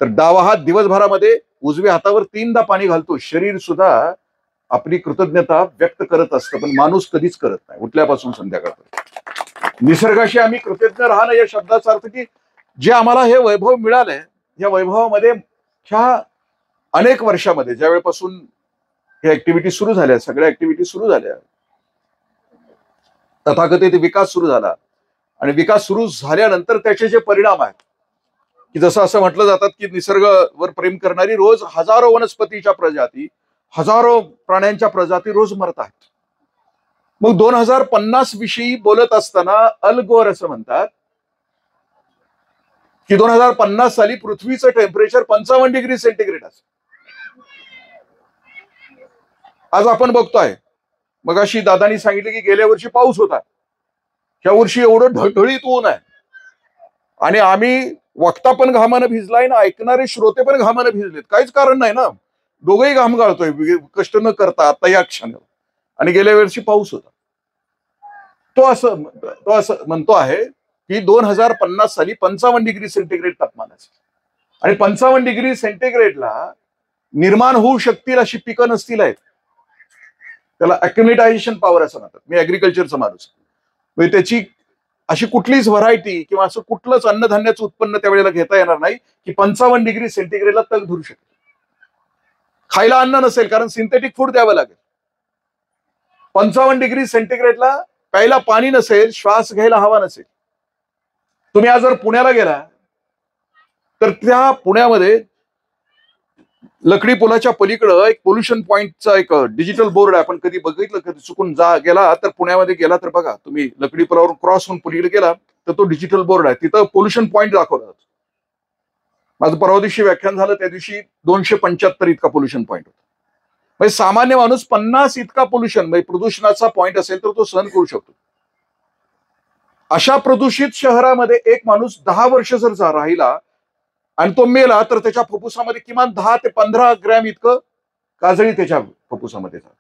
तर डावा हात दिवसभरामध्ये उजव्या हातावर 3दा पाणी घालतो. शरीर सुद्धा आपली कृतज्ञता व्यक्त करत असतं, पण माणूस कधीच करत नाही उठल्यापासून संध्याकाळपर्यंत. निसर्गाशी आम्ही कृतज्ञ राहणं या शब्दाचा अर्थ की जे आम्हाला हे वैभव मिळालंय, या वैभवामध्ये ह्या अनेक वर्षामध्ये ज्या वेळेपासून ह्या ऍक्टिव्हिटी सुरू झाल्या, सगळ्या ऍक्टिव्हिटी सुरू झाल्या, तथाकथित विकास सुरू झाला. आणि विकास सुरू झाल्यानंतर त्याचे जे परिणाम आहेत की जसं असं म्हटलं जातात की निसर्गावर प्रेम करणारी रोज हजारो वनस्पतीच्या प्रजाती, हजारो प्राण्यांच्या प्रजाती रोज मरत आहेत. मग 2050 विषयी बोलत असताना अल गोर असं म्हणतात की 2050 साली पृथ्वीचं टेम्परेचर 55 डिग्री सेंटीग्रेड असेल. आज आपण बघतोय, मगाशी दादानी सांगितलं की गेल्या वर्षी पाऊस होता, ह्या वर्षी एवढं ढळढळीत ऊन आहे. आणि आम्ही वक्ता पण घामानं भिजलाय ना, ऐकणारे श्रोते पण घामानं भिजलेत. काहीच कारण नाही ना, दोघंही घाम गाळतोय कष्ट न करता आता या क्षणाला. आणि गेल्या वर्षी पाऊस होता. तो असं म्हणतो आहे की 2050 साली 55 डिग्री सेंटीग्रेड तापमान असेल. आणि 55 डिग्री सेंटीग्रेडला निर्माण होऊ शकतील अशी पिकं नसतील आहेत. त्याला अक्युमिटायझेशन पॉवर असं म्हणतात. मी ऍग्रिकल्चरचा माणूस. म्हणजे त्याची अशी कुठलीच व्हरायटी किंवा असं कुठलंच अन्नधान्याचं उत्पन्न त्यावेळेला घेता येणार नाही की 55 डिग्री सेंटीग्रेडला तग धरू शकेल. खायला अन्न नसेल कारण सिंथेटिक फूड द्यावं लागेल. 55 डिग्री सेंटीग्रेडला प्यायला पाणी नसेल, श्वास घ्यायला हवा नसेल. तुम्ही आज जर पुण्याला गेला तर त्या पुण्यामध्ये लकडी पुलाच्या पलीकडं एक पोल्युशन पॉइंटचा एक डिजिटल बोर्ड आहे. आपण कधी बघितलं, कधी चुकून गेला तर पुण्यामध्ये गेला तर बघा, तुम्ही लकडी पुलावरून क्रॉस होऊन पलीकडे गेला तर तो डिजिटल बोर्ड आहे. तिथं पोल्युशन पॉइंट दाखवला जातो. माझं परवा दिवशी व्याख्यान झालं, त्या दिवशी 275 इतका पोल्युशन पॉइंट होता. म्हणजे सामान्य माणूस 50 इतका पोल्युशन म्हणजे प्रदूषणाचा पॉइंट असेल तर तो सहन करू शकतो. अशा प्रदूषित शहरामध्ये एक माणूस 10 वर्ष जर राहिला आणि तो मेला तर त्याच्या फुफ्फुसामध्ये किमान 10 ते 15 ग्रॅम इतकं काजळी त्याच्या फुफ्फुसामध्ये जात.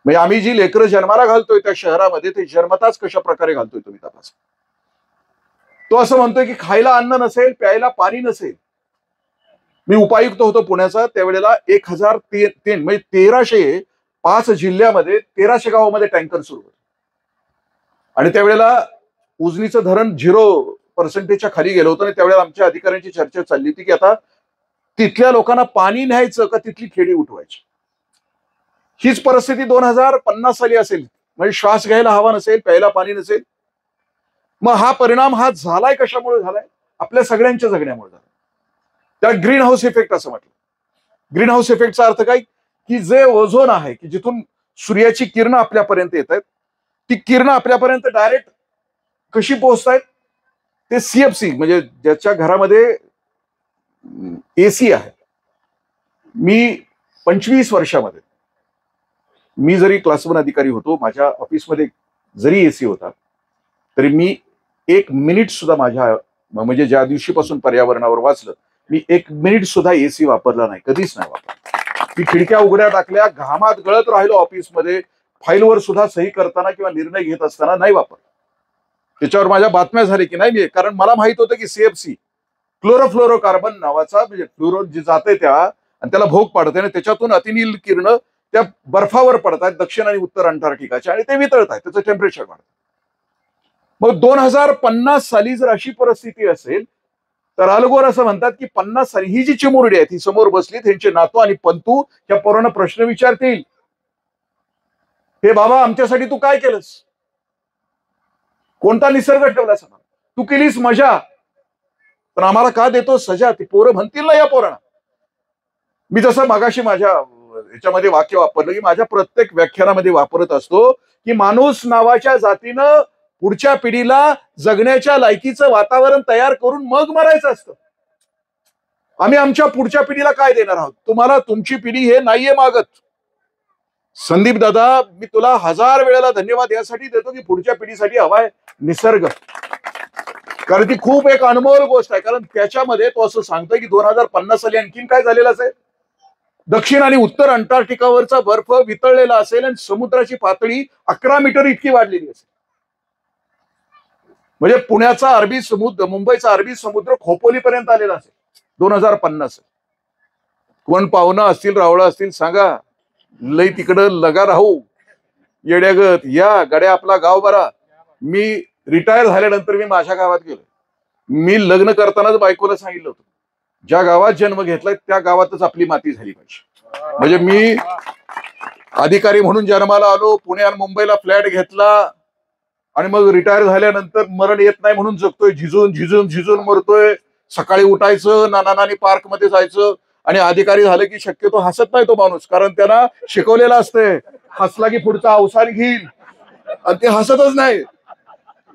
म्हणजे आम्ही जी लेकरं जन्माला घालतोय त्या शहरामध्ये ते जन्मताच कशा प्रकारे घालतोय तुम्ही तपासा. तो असं म्हणतोय की खायला अन्न नसेल, प्यायला पाणी नसेल. मी उपायुक्त होतो पुण्याचा त्यावेळेला 1003 म्हणजे 1305 जिल्ह्यामध्ये 1300 गावामध्ये टँकर सुरू होते. आणि त्यावेळेला उजनीचं धरण 0% खाली गेलं होतं आणि त्यावेळेला आमच्या अधिकाऱ्यांची चर्चा चालली होती की आता तिथल्या लोकांना पाणी न्यायचं का तिथली खेडी उठवायची. हीच परिस्थिती 2050 साली असेल. म्हणजे श्वास घ्यायला हवा नसेल, प्यायला पाणी नसेल. मग हा परिणाम हा झालाय कशामुळे झालाय? आपल्या सगळ्यांच्या जगण्यामुळे झाला. त्या ग्रीन हाऊस इफेक्ट असं म्हटलं. ग्रीन हाऊस इफेक्टचा अर्थ काय की जे ओझोन आहे की जिथून सूर्याची किरणं आपल्यापर्यंत येत आहेत, ती किरणं आपल्यापर्यंत डायरेक्ट कशी पोहोचतायत? ते सीएफसी म्हणजे ज्याच्या घरामध्ये एसी आहे. मी 25 वर्षामध्ये मी जरी क्लास 1 अधिकारी होतो, माझ्या ऑफिसमध्ये जरी एसी होता तरी मी 1 मिनिट सुद्धा माझ्या म्हणजे ज्या दिवशीपासून पर्यावरणावर वाचलं मी 1 मिनिट सुद्धा एसी वापरला नाही, कधीच नाही वापरला. मी खिडक्या उघड्या टाकल्या, घामात गळत राहिलो ऑफिसमध्ये, फाईलवर सुद्धा सही करताना किंवा निर्णय घेत असताना नाही वापरला. त्याच्यावर माझ्या बातम्या झाल्या की नाही, कारण मला माहित होतं की सीएफसी क्लोरोफ्लोरोकार्बन नावाचा म्हणजे फ्लोरो जे जाते त्या आणि त्याला भोग पाडते आणि त्याच्यातून अतिनील किरण त्या बर्फावर पडतात दक्षिण आणि उत्तर अंटार्क्टिकाच्या आणि ते वितळत आहेत, त्याचं टेम्परेचर वाढतं. मग 2050 साली जर अशी परिस्थिती असेल तर अलगोर असं म्हणतात की 50 साली ही जी चिमुरडी आहे ती समोर बसली, त्यांचे नातू आणि पंतू त्या पोरांना प्रश्न विचारतील, हे बाबा आमच्यासाठी तू काय केलंस? कोणता निसर्ग ठेवलास? तू केलीस मजा, पण आम्हाला का देतो सजा? ती पोरं म्हणतील ना या पोरांना. मी जसं मागाशी माझ्या याच्यामध्ये वाक्य वापरलं की माझ्या प्रत्येक व्याख्यानामध्ये वापरत असतो की माणूस नावाच्या जातीनं पुढच्या पिढीला जगण्याच्या लायकीचं वातावरण तयार करून मग मरायचं असतं. आम्ही आमच्या पुढच्या पिढीला काय देणार आहोत? तुम्हाला तुमची पिढी हे नाहीये मागत. संदीप दादा, मी तुला 1000 वेळेला धन्यवाद यासाठी देतो की पुढच्या पिढीसाठी हवाय निसर्ग, कारण ती खूप एक अनमोल गोष्ट आहे. कारण त्याच्यामध्ये तो असं सांगतोय की 2050 साली आणखीन काय झालेलं असेल? दक्षिण आणि उत्तर अंटार्क्टिकावरचा बर्फ वितळलेला असेल आणि समुद्राची पातळी 11 मीटर इतकी वाढलेली असेल. म्हणजे पुण्याचा अरबी समुद्र, मुंबईचा अरबी समुद्र खोपोलीपर्यंत आलेला असेल 2050. कोण पाहुणं असतील, रावळं असतील सांगा, लई तिकडं लगा राहू येड्यागत या गड्या, आपला गाव बरा. मी रिटायर झाल्यानंतर मी माझ्या गावात गेलो. मी लग्न करतानाच बायकोला सांगितलं होतं ज्या गावात जन्म घेतलाय त्या गावातच आपली माती झाली पाहिजे. म्हणजे मी अधिकारी म्हणून जन्माला आलो, पुण्यात मुंबईला फ्लॅट घेतला आणि मग रिटायर झाल्यानंतर मरण येत नाही म्हणून जगतोय, झिजून झिजून झिजून मरतोय. सकाळी उठायचं, नानानानी पार्क मध्ये जायचं आणि अधिकारी झालं की शक्यतो हसत नाही तो माणूस, कारण त्यांना शिकवलेलं असतंय हसला की पुढचा अवसान घेईल आणि ते हसतच नाही.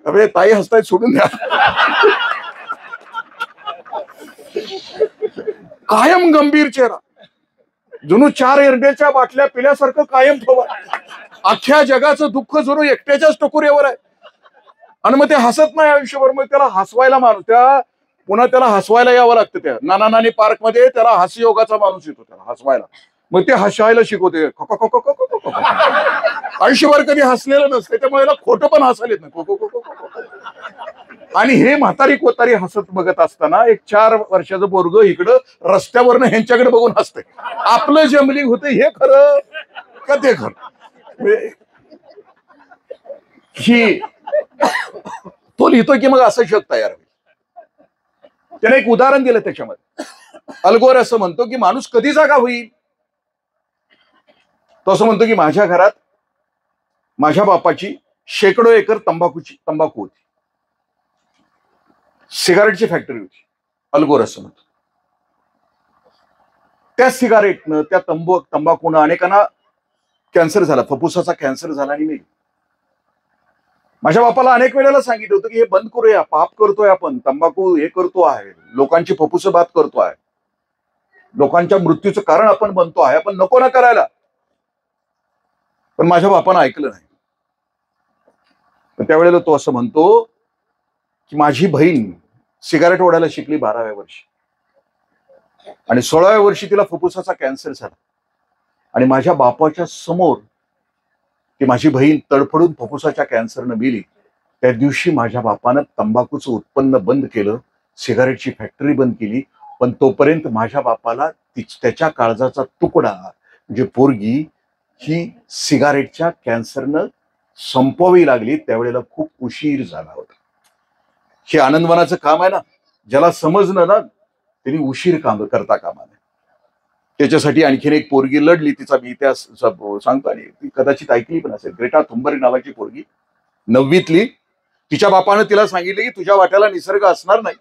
अरे ताई हसतायत सोडून द्या. कायम गंभीर चेहरा, जणू 4 एरंडेच्या बाटल्या पिल्यासारखं कायम ठेवा. अख्ख्या जगाचं दुःख जणू एकट्याच्याच टकोरीवर आहे आणि मग ते हसत नाही आयुष्यभर. मग त्याला हसवायला माणूस पुन्हा त्याला हसवायला यावं लागतं. त्या नानानानी पार्क मध्ये त्याला हास्ययोगाचा माणूस येतो त्याला हसवायला, मग ते हसायला शिकवते. आयुष्यभर कधी हसलेलं नसते त्यामुळे याला खोटं पण हसायला येत नाही. आणि हे म्हातारी कोतारी हसत बघत असताना एक 4 वर्षाचं पोरग इकडं रस्त्यावरनं ह्यांच्याकडे बघून हसते. आपलं जमलिंग होतं हे खरं का ते खरं? ही तो लिहितो की मग असं जग तयार होईल. त्याने एक उदाहरण दिलं त्याच्यामध्ये. अल्गोर असं म्हणतो की माणूस कधी जागा होईल. तो असं म्हणतो की माझ्या घरात माझ्या बापाची शेकडो एकर तंबाखू होती, सिगारेटची फॅक्टरी होती. अल्गोर असं म्हणतो. त्या सिगारेटनं त्या तंबाखूनं अनेकांना कॅन्सर झाला, फुफ्फुसाचा कॅन्सर झाला आणि मी माझ्या बापाला अनेक वेळेला सांगितलं होतं की हे बंद करूया, पाप करतोय आपण, तंबाखू हे करतो आहे, लोकांची फुफ्फुस बाद करतो आहे, लोकांच्या मृत्यूचं कारण आपण बनतो आहे, आपण नको ना करायला. पण माझ्या बापानं ऐकलं नाही. पण त्यावेळेला तो असं म्हणतो की माझी बहीण सिगारेट ओढायला शिकली 12व्या वर्षी आणि 16व्या वर्षी तिला फुफ्फुसाचा कॅन्सर झाला आणि माझ्या बापाच्या समोर ती माझी बहीण तडफडून फुफ्फुसाच्या कॅन्सरनं मेली. त्या दिवशी माझ्या बापानं तंबाखूचं उत्पन्न बंद केलं, सिगारेटची फॅक्टरी बंद केली. पण तोपर्यंत माझ्या बापाला त्याच्या काळजाचा तुकडा म्हणजे पोरगी ही सिगारेटच्या कॅन्सरनं संपवावी लागली. त्यावेळेला खूप उशीर झाला होता. हे आनंदवनाचं काम आहे ना, ज्याला समजणं ना त्यांनी उशीर काम करता कामा नये. त्याच्यासाठी आणखीन एक पोरगी लढली, तिचा मी इतिहास सांगतो आणि ती कदाचित ऐकली पण असेल. ग्रेटा थुंबर्ग नावाची पोरगी 9वीतली. तिच्या बापानं तिला सांगितलं की तुझ्या वाट्याला निसर्ग असणार नाही,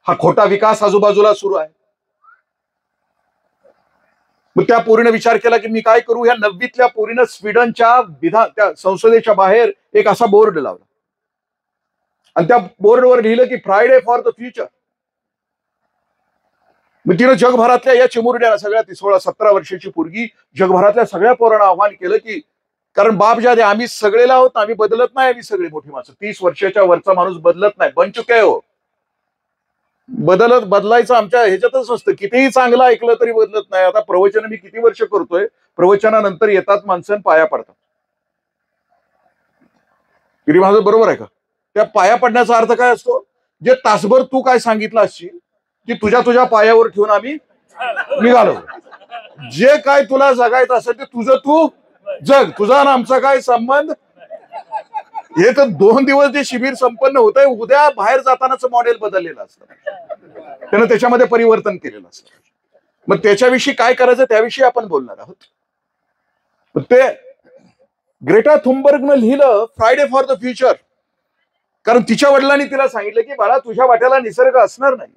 हा खोटा विकास आजूबाजूला सुरू आहे. मग त्या पोरीने विचार केला की मी काय करू. ह्या 9वीतल्या पोरीनं स्वीडनच्या त्या संसदेच्या बाहेर एक असा बोर्ड लावला आणि त्या बोर्डवर लिहिलं की फ्रायडे फॉर द फ्युचर. मग तिनं जगभरातल्या या चिमुरड्याला, सगळ्या 16-17 वर्षाची पोरगी जगभरातल्या सगळ्या पोरांना आव्हान केलं की कारण बाप ज्या दे आम्ही सगळेला आहोत, आम्ही बदलत नाही, आम्ही सगळी मोठी माणसं. 30 वर्षाच्या वरचा माणूस बदलत नाही, बन चुके हो. बदलायचं आमच्या ह्याच्यातच नसतं. कितीही चांगलं ऐकलं तरी बदलत नाही. आता प्रवचन मी किती वर्ष करतोय, प्रवचनानंतर येतात माणसं पाया पडतात. किती माझं बरोबर आहे का? त्या पाया पडण्याचा अर्थ काय असतो? जे तासभर तू काय सांगितलं असशील की तुझ्या पायावर ठेवून आम्ही निघालो. जे काय तुला जगायचं असेल ते तुझं तू जग, तुझा आणि आमचा काय संबंध. हे तर 2 दिवस जे शिबिर संपन्न होत आहे, उद्या बाहेर जातानाच मॉडेल बदललेलं असतं, त्यानं त्याच्यामध्ये परिवर्तन केलेलं असतं. मग त्याच्याविषयी काय करायचं त्याविषयी आपण बोलणार आहोत. ते ग्रेटा थुंबर्गनं लिहिलं फ्रायडे फॉर द फ्युचर, कारण तिच्या वडिलांनी तिला सांगितलं की बाळा तुझ्या वाट्याला निसर्ग असणार नाही,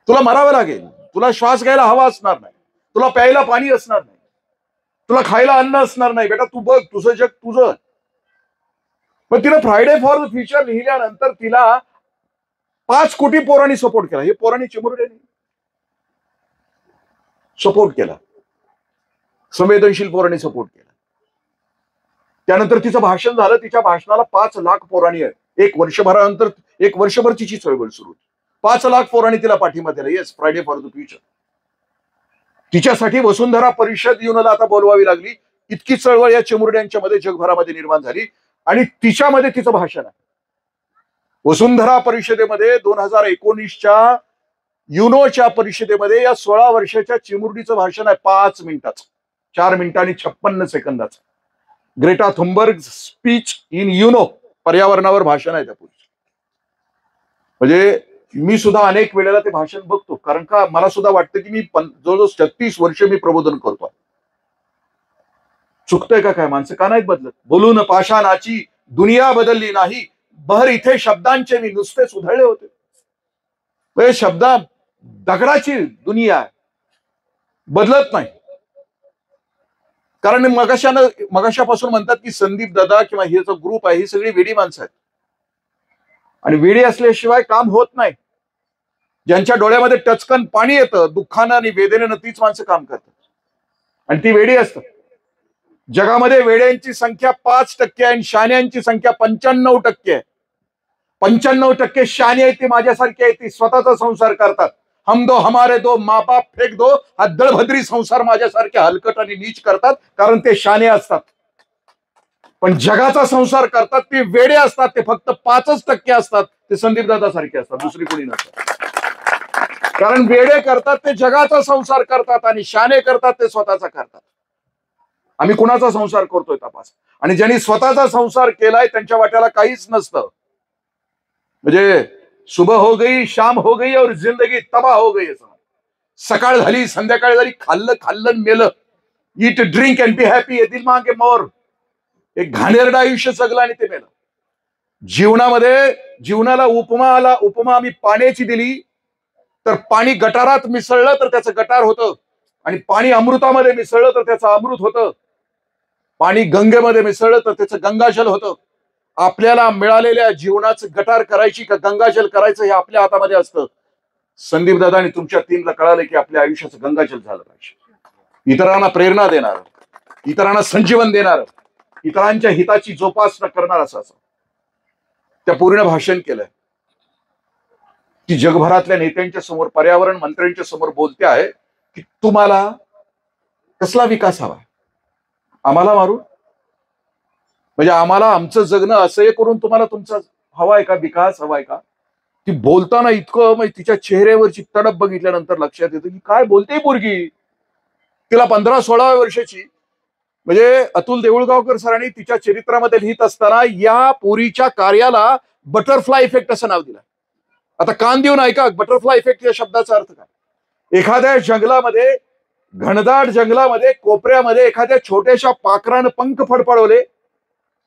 तुला मरावं लागेल, तुला श्वास घ्यायला हवा असणार नाही, तुला प्यायला पाणी असणार नाही, तुला खायला अन्न असणार नाही, बेटा तू बघ तुझं जग तुझं. पण तिला फ्रायडे फॉर द फ्युचर लिहिल्यानंतर तिला 5 कोटी पोरांनी सपोर्ट केला. हे पोरांनी चिमुरड्यांनी सपोर्ट केला, संवेदनशील पोरांनी सपोर्ट केला. त्यानंतर तिचं भाषण झालं. तिच्या भाषणाला 5 लाख पोरांनी एक वर्षभर तिची चळवळ सुरू होती. 5 लाख पोरांनी तिला पाठिंबा दिला. Yes, Friday for the future. तिच्यासाठी वसुंधरा परिषद येऊन आता बोलवावी लागली. इतकी चळवळ या चिमुरड्यांच्या मध्ये जगभरामध्ये निर्माण झाली आणि तिच्यामध्ये तिचं भाषण आहे. वसुंधरा परिषदेमध्ये 2019च्या युनोच्या परिषदेमध्ये या 16 वर्षाच्या चिमुरडीचं भाषण आहे 5 मिनिटाचं, 4 मिनिटं आणि 56 सेकंदाचं. ग्रेटा थुंबर्ग स्पीच इन युनो, पर्यावरणावर भाषण आहे त्या पुढचं. म्हणजे मी सुद्धा अनेक वेळेला ते भाषण बघतो, कारण का मला सुद्धा वाटतं की मी जवळजवळ 36 वर्ष मी प्रबोधन करतो. चुकतंय का काय? माणसं का नाहीत बदलत? बोलून पाषाणाची दुनिया बदलली नाही, बहर इथे शब्दांचे मी नुसतेच उधळले होते. शब्द दगडाची दुनिया आहे, बदलत नाही. कारण मगाशापासून म्हणतात की संदीप दादा किंवा हे जो ग्रुप आहे ही सगळी वेडी माणसं आहेत आणि वेडी असल्याशिवाय काम होत नाही. ज्यांच्या डोळ्यामध्ये टचकन पाणी येतं दुःखानं आणि वेदनेनं, तीच माणसं काम करतात आणि ती वेडी असतात. जगामध्ये वेड्यांची संख्या 5% आहे आणि शहाण्यांची संख्या 95% आहे. 95% शहाणे आहेत, ती माझ्यासारखी आहे, ती स्वतःचा संसार करतात. हम दो हमारे दो माँ बाप फेक दो, हा दळभद्री संसार माझ्यासारखे हलकट आणि नीच करतात, कारण ते शहाणे असतात. पण जगाचा संसार करतात ते वेडे असतात, ते फक्त 5% असतात, ते संदीपदादा सारखे असतात, दुसरी कोणी नसतात. कारण वेडे करतात ते जगाचा संसार करतात आणि शाणे करतात ते स्वतःचा करतात. आम्ही कुणाचा संसार करतोय तपास. आणि ज्यांनी स्वतःचा संसार केलाय त्यांच्या वाट्याला काहीच नसतं. म्हणजे सुबह हो गई, शाम हो गई और जिंदगी तबाह हो गई. सकाळ झाली, संध्याकाळ झाली, खाल्लं खाल्लं मेलं. Eat drink and be happy, दिल मागे मोर. एक घाणेरडं आयुष्य जगलं आणि ते मेलं. जीवनाला उपमा आम्ही पाण्याची दिली, तर पाणी गटारात मिसळलं तर त्याचं गटार होतं, आणि पाणी अमृतामध्ये मिसळलं तर त्याचं अमृत होतं, पाणी गंगेमध्ये मिसळलं तर त्याचं गंगाजल होतं. आपल्याला मिळालेल्या जीवनाचं गटार करायची का गंगाजल करायचं हे आपल्या हातामध्ये असतं. संदीप दादा आणि तुमच्या टीमला कळालं की आपल्या आयुष्याचं गंगाजल झालं पाहिजे. इतरांना प्रेरणा देणार, इतरांना संजीवन देणार, इतरांच्या हिताची जोपासना करणार असं त्या पूर्ण भाषण केलंय. ती जगभरातल्या नेत्यांच्या समोर, पर्यावरण मंत्र्यांच्या समोर बोलते आहे की तुम्हाला कसला विकास हवा, आम्हाला मारू, म्हणजे आम्हाला आमचं जगणं असं करून तुम्हाला तुमचा हवाय का, विकास हवाय का. ती बोलताना इतकं, म्हणजे तिच्या चेहऱ्यावरची तडप बघितल्यानंतर लक्षात येतं की काय बोलते पोरगी. तिला 15-16 वर्षाची. म्हणजे अतुल देऊळगावकर सरांनी तिच्या चरित्रामध्ये लिहित असताना या पोरीच्या कार्याला बटरफ्लाय इफेक्ट असं नाव दिलं. आता कान देऊन ऐका, बटरफ्लाय इफेक्ट या शब्दाचा अर्थ काय. एखाद्या जंगलामध्ये, घनदाट जंगलामध्ये, कोपऱ्यामध्ये एखाद्या छोट्याशा पाखरानं पंख फडफडवले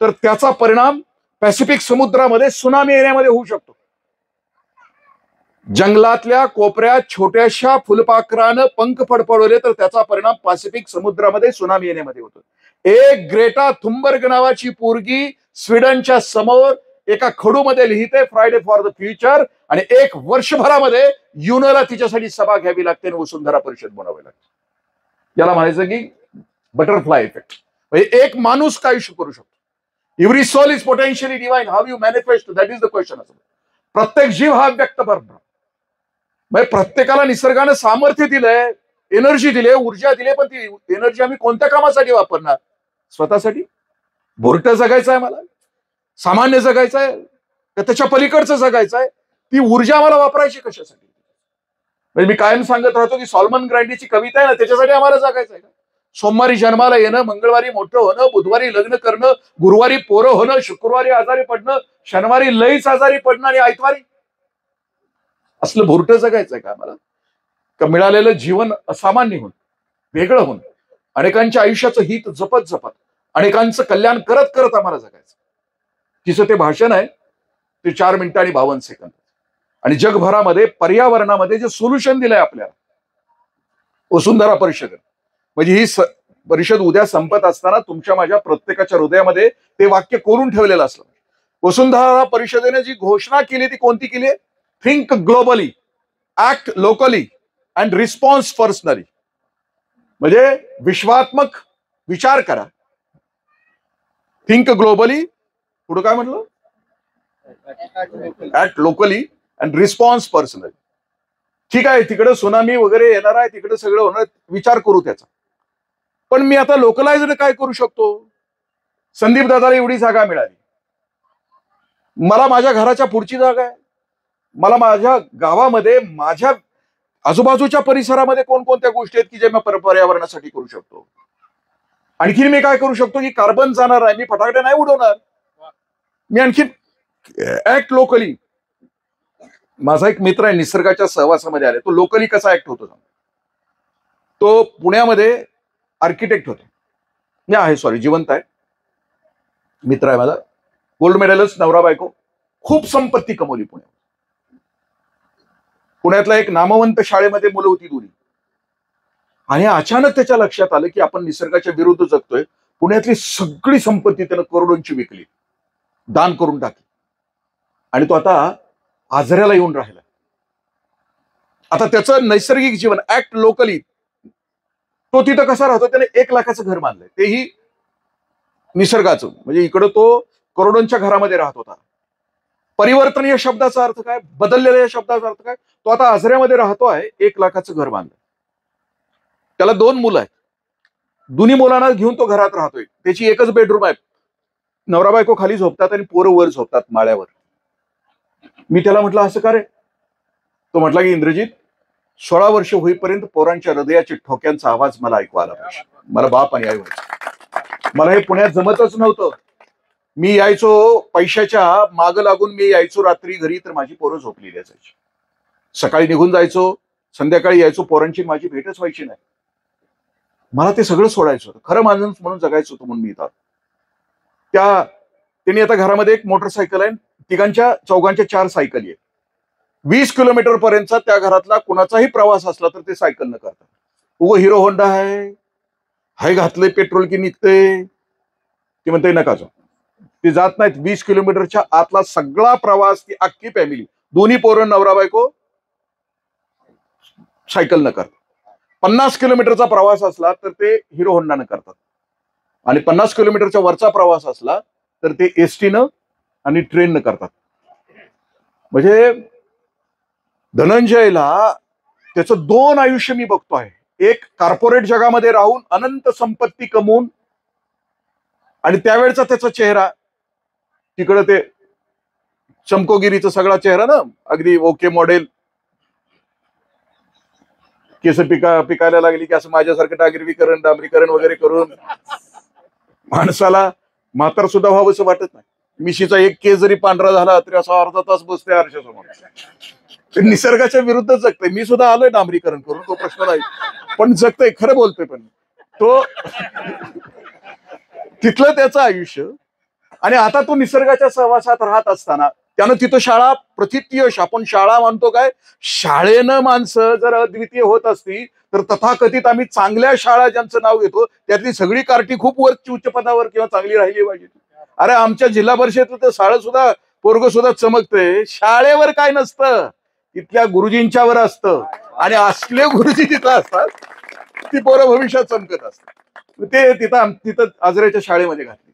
तर त्याचा परिणाम पॅसिफिक समुद्रामध्ये सुनामी येण्यामध्ये होऊ शकतो. जंगलातल्या कोपऱ्यात छोट्याशा फुलपाखरानं पंख फडफडवले तर त्याचा परिणाम पॅसिफिक समुद्रामध्ये सुनामी येण्यामध्ये होतो. एक ग्रेटा थुंबर्ग नावाची पोरगी स्वीडनच्या समोर एका खडूमध्ये लिहिते फ्रायडे फॉर द फ्युचर, आणि 1 वर्षभरामध्ये युनोला तिच्यासाठी सभा घ्यावी लागते आणि वसुंधरा परिषद बनवावी लागते. याला म्हणायचं की बटरफ्लाय इफेक्ट. म्हणजे एक माणूस काय आयुष्य करू शकतो. Every soul is potentially divine, how you manifest that is the question. प्रत्येक जीव हा व्यक्त परब्रह्म. म्हणजे प्रत्येकाला निसर्गानं सामर्थ्य दिलंय, एनर्जी दिले, ऊर्जा दिले, पण ती एनर्जी आम्ही कोणत्या कामासाठी वापरणार. स्वतःसाठी भोरटं जगायचं आहे मला, सामान्य जगायचं आहे का त्याच्या पलीकडचं जगायचं आहे. ती ऊर्जा आम्हाला वापरायची कशासाठी. म्हणजे मी कायम सांगत राहतो की सॉल्मन ग्रँडीची कविता आहे ना, त्याच्यासाठी आम्हाला जगायचं आहे का. सोमवारी जन्माला येणं, मंगळवारी मोठं होणं, बुधवारी लग्न करणं, गुरुवारी पोरं होणं, शुक्रवारी आजारी पडणं, शनिवारी लईच आजारी पडणं आणि आयतवारी असलं भोरटं जगायचंय का आम्हाला. का मिळालेलं जीवन असामान्य होऊन, वेगळं होऊन, अनेकांच्या आयुष्याचं हित जपत जपत, अनेकांचं कल्याण करत करत आम्हाला जगायचं. तिचं ते भाषण आहे, ते 4 मिनिटं आणि 52 सेकंद. आणि जगभरामध्ये पर्यावरणामध्ये जे सोल्युशन दिलंय आपल्याला वसुंधरा परिषद, म्हणजे ही परिषद उद्या संपत असताना तुमच्या माझ्या प्रत्येकाच्या हृदयामध्ये ते वाक्य कोरून ठेवलेलं असलं. वसुंधरा परिषदेने जी घोषणा केली ती कोणती केली आहे. Think globally, act locally and response personally. म्हणजे विश्वात्मक विचार करा. थिंक ग्लोबली, पुढे काय म्हटलं, act locally and response personally. ठीक आहे, तिकडे सुनामी वगैरे येणार आहे, तिकडे सगळं होणार, विचार करू त्याचा. पण मी आता लोकलाइज काय करू शकतो. संदीप दादाला एवढी जागा मिळाली, मला माझ्या घराच्या पुढची जागा आहे, मला माझ्या गावामध्ये, माझ्या आजूबाजूच्या परिसरामध्ये कोणकोणत्या गोष्टी आहेत की जे मी पर्यावरणासाठी करू शकतो. आणखीन मी काय करू शकतो की कार्बन जाणार आहे, मी फटाकडे नाही उडवणार. मी आणखीन ऍक्ट लोकली. माझा एक मित्र आहे, निसर्गाच्या सहवासामध्ये आले, तो लोकली कसा ऍक्ट होतो. तो पुण्यामध्ये आर्किटेक्ट होता, मी आहे सॉरी जिवंत आहे, मित्र आहे माझा, गोल्ड मेडलिस्ट, नवरा बायको, खूप संपत्ती कमवली पुण्यात. पुण्यातल्या एक नामवंत शाळेमध्ये मुलं होती दोन्ही. आणि अचानक त्याच्या लक्षात आलं की आपण निसर्गाच्या विरुद्ध जगतोय. पुण्यातली सगळी संपत्ती त्यानं करोडोंची विकली, दान करून टाकली, आणि तो आता आजऱ्याला येऊन राहिला. आता त्याचं नैसर्गिक जीवन ऍक्ट लोकली, तो तिथं कसा राहतो, त्याने 1 लाखाचं घर बांधलंय, तेही निसर्गाचं. म्हणजे इकडं तो करोडोंच्या घरामध्ये राहत होता. परिवर्तन या शब्दाचा अर्थ काय, बदललेल्या या शब्दाचा अर्थ काय. तो आता आजऱ्यामध्ये राहतो आहे, 1 लाखाचं घर बांधलंय. त्याला 2 मुलं आहेत, दोन्ही मुलांना घेऊन तो घरात राहतोय. त्याची एकच बेडरूम आहे, नवरा बायको खाली झोपतात आणि पोरं वर झोपतात माळ्यावर. मी त्याला म्हटलं असं का रे? तो म्हटला की इंद्रजित 16 वर्ष होईपर्यंत पोरांच्या हृदयाच्या ठोक्यांचा आवाज मला ऐकू आला पाहिजे. मला बाप आणि आई व्हायचं. मला हे पुण्यात जमतच नव्हतं. मी यायचो पैशाच्या माग लागून, मी यायचो रात्री घरी तर माझी पोरं झोपलेली असायची. सकाळी निघून जायचो, संध्याकाळी यायचो, पोरांची माझी भेटच व्हायची नाही. मला ते सगळं सोडायचं होतं. खरं माणूस म्हणून जगायचं होतं म्हणून मी इथं. त्यांनी आता घरामध्ये एक मोटरसायकल आहे, तिघांच्या चौघांच्या 4 सायकली आहेत. 20 किलोमीटर पर्यंतचा त्या घरातला कुणाचाही प्रवास असला तर ते सायकल न करतात. हिरो होंडा आहे, हाय घातले पेट्रोल की निघते, ते म्हणते नका जाऊ. ते जात नाहीत. 20 किलोमीटरच्या आतला सगळा प्रवास, ती अख्खी फॅमिली, दोन्ही पोरं नवरा बायको सायकल न करतात. 50 किलोमीटरचा प्रवास असला तर ते हिरो होंडानं करतात, आणि 50 किलोमीटरच्या वरचा प्रवास असला तर ते एसटीनं आणि ट्रेननं करतात. म्हणजे धनंजयला त्याचं 2 आयुष्य मी बघतो आहे. एक कॉर्पोरेट जगामध्ये राहून अनंत संपत्ती कमवून, आणि त्यावेळचा त्याचा चेहरा, तिकडं ते चमकोगिरीचा सगळा चेहरा ना, अगदी ओके मॉडेल, केस पिकायला लागली की असं माझ्यासारखं डांबरीकरण वगैरे करून माणसाला म्हातार सुद्धा व्हावंसं वाटत नाही. मिशीचा एक केस जरी पांढरा झाला तरी असा अर्धा तास बसते आरशासमोर. ते निसर्गाच्या विरुद्ध जगते. मी सुद्धा आलोय डांबरीकरण करून, तो प्रश्न नाही, पण जगतय, खरं बोलतोय. पण तो तिथलं त्याचं आयुष्य, आणि आता तो निसर्गाच्या सहवासात राहत असताना त्यानं तिथं शाळा, प्रथित यश, आपण शाळा मानतो काय, शाळेनं माणसं जर अद्वितीय होत असती तर तथाकथित आम्ही चांगल्या शाळा ज्यांचं नाव घेतो त्यातली सगळी कार्टी खूप उच्च पदावर किंवा चांगली राहिली पाहिजे. अरे आमच्या जिल्हा परिषदेतलं तर शाळा सुद्धा, पोरग सुद्धा चमकते. शाळेवर काय नसतं, तिथल्या गुरुजींच्यावर असतं, आणि असले गुरुजी तिथं असतात ती पोरं भविष्यात चमकत असतात. ते तिथं आजऱ्याच्या शाळेमध्ये घातली.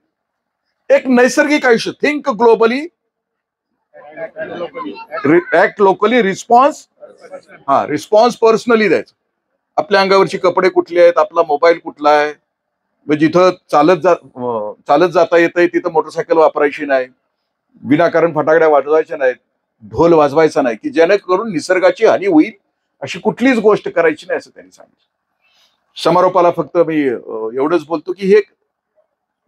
एक नैसर्गिक आयुष्य, think globally, act locally, response personally द्यायचं. आपल्या अंगावरची कपडे कुठले आहेत, आपला मोबाईल कुठला आहे, जिथं चालत जाता येतंय तिथं मोटरसायकल वापरायची नाही, विनाकारण फटाकड्या वाजवायच्या नाहीत, ढोल वाजवायचा नाही, की जेणेकरून निसर्गाची हानी होईल अशी कुठलीच गोष्ट करायची नाही, असं त्यांनी सांगितलं. समारोपाला फक्त मी एवढंच बोलतो की ही एक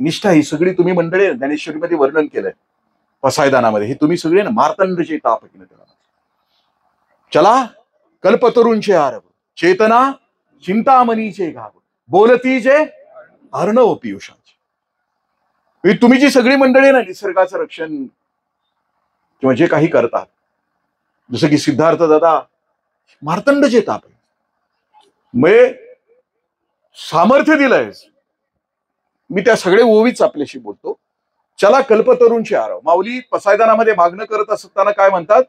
निष्ठा, ही सगळी तुम्ही मंडळी ज्ञानेश्वरीमध्ये वर्णन केलंय, पसायदानामध्ये, ही तुम्ही सगळे ना मार्तंडचे ताप चला कल्पतरूंचे आरव, चेतना चिंतामणीचे घाव, बोलती जे अर्णव पियुषाचे. तुम्ही जी सगळी मंडळी ना निसर्गाचं रक्षण किंवा जे काही करतात, जसं की सिद्धार्थ दादा मार्तंडचे ताप आहे, मग सामर्थ्य दिलंय. मी त्या सगळे ओवीच आपल्याशी बोलतो. चला कल्पतरूंचे आरव. माऊली पसायदानामध्ये मागणं करत असताना काय म्हणतात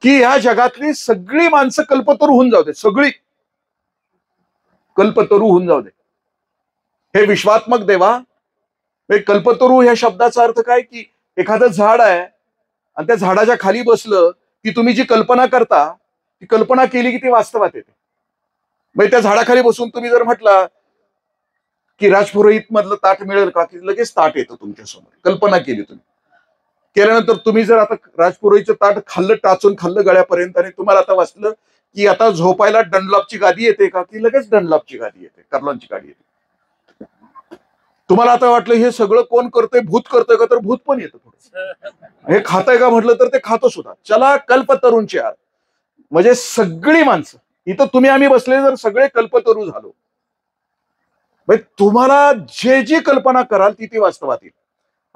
की ह्या जगातली सगळी माणसं कल्पतरू होऊन जाऊ दे, सगळी कल्पतरू होऊन जाऊ दे. हे विश्वात्मक देवा, कल्पतरू ह्या शब्दाचा अर्थ काय की एखादं झाड आहे आणि त्या झाडाच्या खाली बसलं की तुम्ही जी कल्पना करता ती कल्पना केली की ती वास्तवात येते. मग त्या झाडाखाली बसून तुम्ही जर म्हटला की राजपुरोहित मधलं ताट मिळेल का, की लगेच ताट येतं तुमच्यासमोर. कल्पना केली तुम्ही, केल्यानंतर तुम्ही जर आता राजपुरोहितचं ताट खाल्लं, टाचून खाल्लं गळ्यापर्यंत, आणि तुम्हाला आता वाचलं की आता झोपायला डनलॉपची गादी येते का, की लगेच डनलॉपची गादी येते, कर्लॉनची गादी येते. तुम्हाला आता वाटलं हे सगळं कोण करतंय, भूत करतंय का, तर भूत पण येतं. हे खातंय का म्हटलं तर ते खातो सुद्धा. चला कल्पतरूंचे आर, म्हणजे सगळी माणसं इथं तुम्ही आम्ही बसले जर सगळे कल्पतरू झालो, तुम्हाला जे जी कल्पना कराल ती वास्तवात येईल.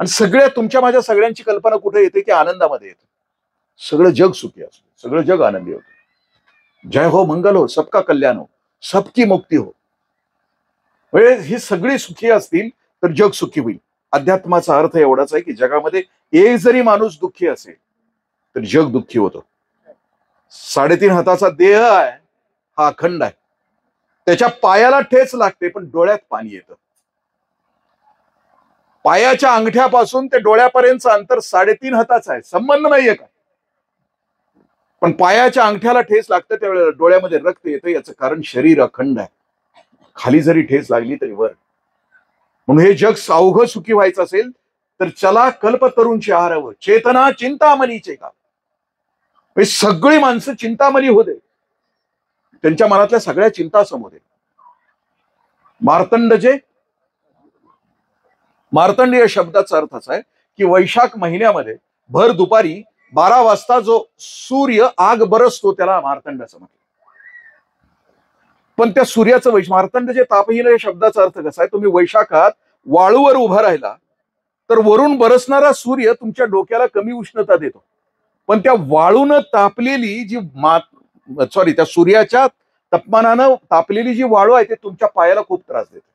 आणि सगळ्या तुमच्या माझ्या सगळ्यांची कल्पना कुठे येते की आनंदामध्ये येते. सगळं जग सुखी असतं, सगळं जग आनंदी होतं. जय हो, मंगल हो, सबका कल्याण हो, सबकी मुक्ती हो. म्हणजे ही सगळी सुखी असतील तर जग सुखी होईल. अध्यात्माचा अर्थ एवढाच आहे की जगामध्ये एक जरी माणूस दुःखी असेल तर जग दुःखी होतं. 3.5 हाताचा देह आहे, हा अखंड आहे. त्याच्या पायाला ठेच लागते पण डोळ्यात पाणी येतं. पायाच्या अंगठ्यापासून ते डोळ्यापर्यंतचं अंतर 3.5 हाताचं आहे, संबंध नाहीये का, पण पायाच्या अंगठ्याला ठेच लागतं त्यावेळेला डोळ्यामध्ये रक्त येतं. याचं कारण शरीर अखंड आहे. खाली जरी ठेच लागली तरी वर. म्हणून हे जग सावघ सुखी व्हायचं असेल तर चला कल्पतरूंची आहारव चेतना चिंतामणीचे का. सगळी माणसं चिंतामणी होते, त्यांच्या मनातल्या सगळ्या चिंता समोर आहे. मार्तंड या शब्दाचा अर्थ असा आहे की वैशाख महिन्यामध्ये भर दुपारी 12 वाजता जो सूर्य आग बरसतो त्याला मार्तंड असं म्हणतात. पण त्या सूर्याचं मार्तंड जे तापहीन या शब्दाचा अर्थ कसा आहे, तुम्ही वैशाखात वाळूवर उभा राहिला तर वरून बरसणारा सूर्य तुमच्या डोक्याला कमी उष्णता देतो, पण त्या वाळून तापलेली जी त्या सूर्याच्या तापमानानं तापलेली जी वाळू आहे ते तुमच्या पायाला खूप त्रास देते.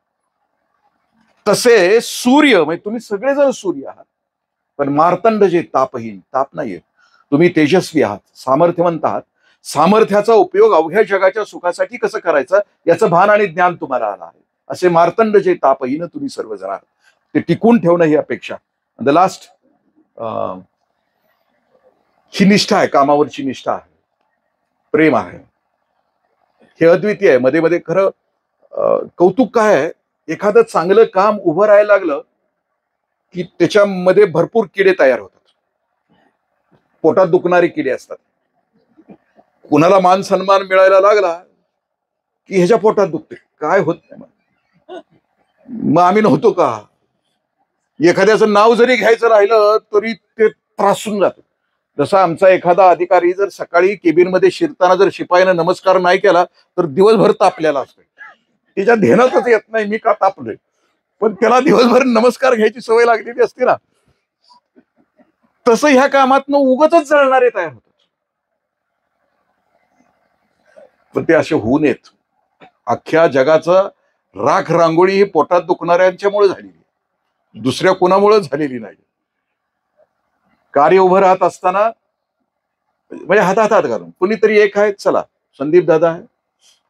तसे सूर्य म्हणजे तुम्ही सगळेजण सूर्य आहात, पण मार्तंड जे तापहीन, ताप नाहीये, तुम्ही तेजस्वी आहात, सामर्थ्यवंत आहात. सामर्थ्याचा उपयोग अवघ्या जगाच्या सुखासाठी कसं करायचं याचं भान आणि ज्ञान तुम्हाला आलं आहे. असे मार्तंड जे तापहीन तुम्ही सर्वजण आहात, ते टिकून ठेवणं ही अपेक्षा. द लास्ट ही निष्ठा आहे, कामावरची निष्ठा आहे, प्रेम आहे, हे अद्वितीय आहे. मध्ये मध्ये खरं कौतुक काय आहे, एखादं चांगलं काम उभं राहायला लागलं की त्याच्यामध्ये भरपूर किडे तयार होतात, पोटात दुखणारे किडे असतात. कुणाला मान सन्मान मिळायला लागला की ह्याच्या पोटात दुखते, काय होत नाही, मग आम्ही नव्हतो का. एखाद्याचं नाव जरी घ्यायचं राहिलं तरी ते त्रासून जातं. जसा आमचा एखादा अधिकारी जर सकाळी केबिनमध्ये शिरताना जर शिपायानं नमस्कार नाही केला तर दिवसभर तापलेला असतो, त्याच्या ध्यानातच येत नाही मी का तापलोय, पण त्याला दिवसभर नमस्कार घ्यायची सवय लागलेली असते ना. तसं ह्या कामातनं उगाचच जळणारे तयार होतात. पण ते असे होऊ नयेत. अख्ख्या जगाचं राख रांगोळी ही पोटात दुखणाऱ्यांच्यामुळे झालेली, दुसऱ्या कोणामुळे झालेली नाही. कार्य उभं राहत असताना म्हणजे हातात घालून कुणीतरी एक आहे, चला संदीप दादा आहे,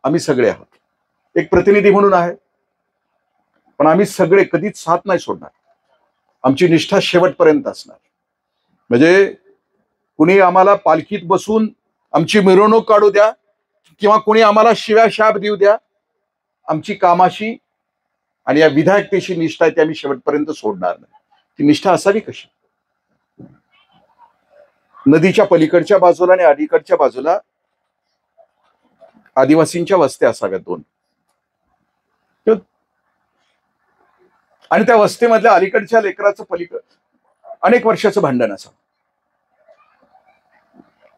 आम्ही सगळे आहोत, एक प्रतिनिधी म्हणून आहे, पण आम्ही सगळे कधीच साथ नाही सोडणार. आमची निष्ठा शेवटपर्यंत असणार. म्हणजे कुणी आम्हाला पालखीत बसून आमची मिरवणूक काढू द्या किंवा कुणी आम्हाला शिव्या शाप देऊ द्या, आमची कामाशी आणि या विधायकतेशी निष्ठा आहे ती आम्ही शेवटपर्यंत सोडणार नाही. ती निष्ठा असावी कशी. नदीच्या पलीकडच्या बाजूला आणि अलीकडच्या बाजूला आदिवासींच्या वस्त्या असाव्यात 2, आणि त्या वस्तीमधल्या अलीकडच्या लेकराचं अनेक वर्षाचं भांडण असावं.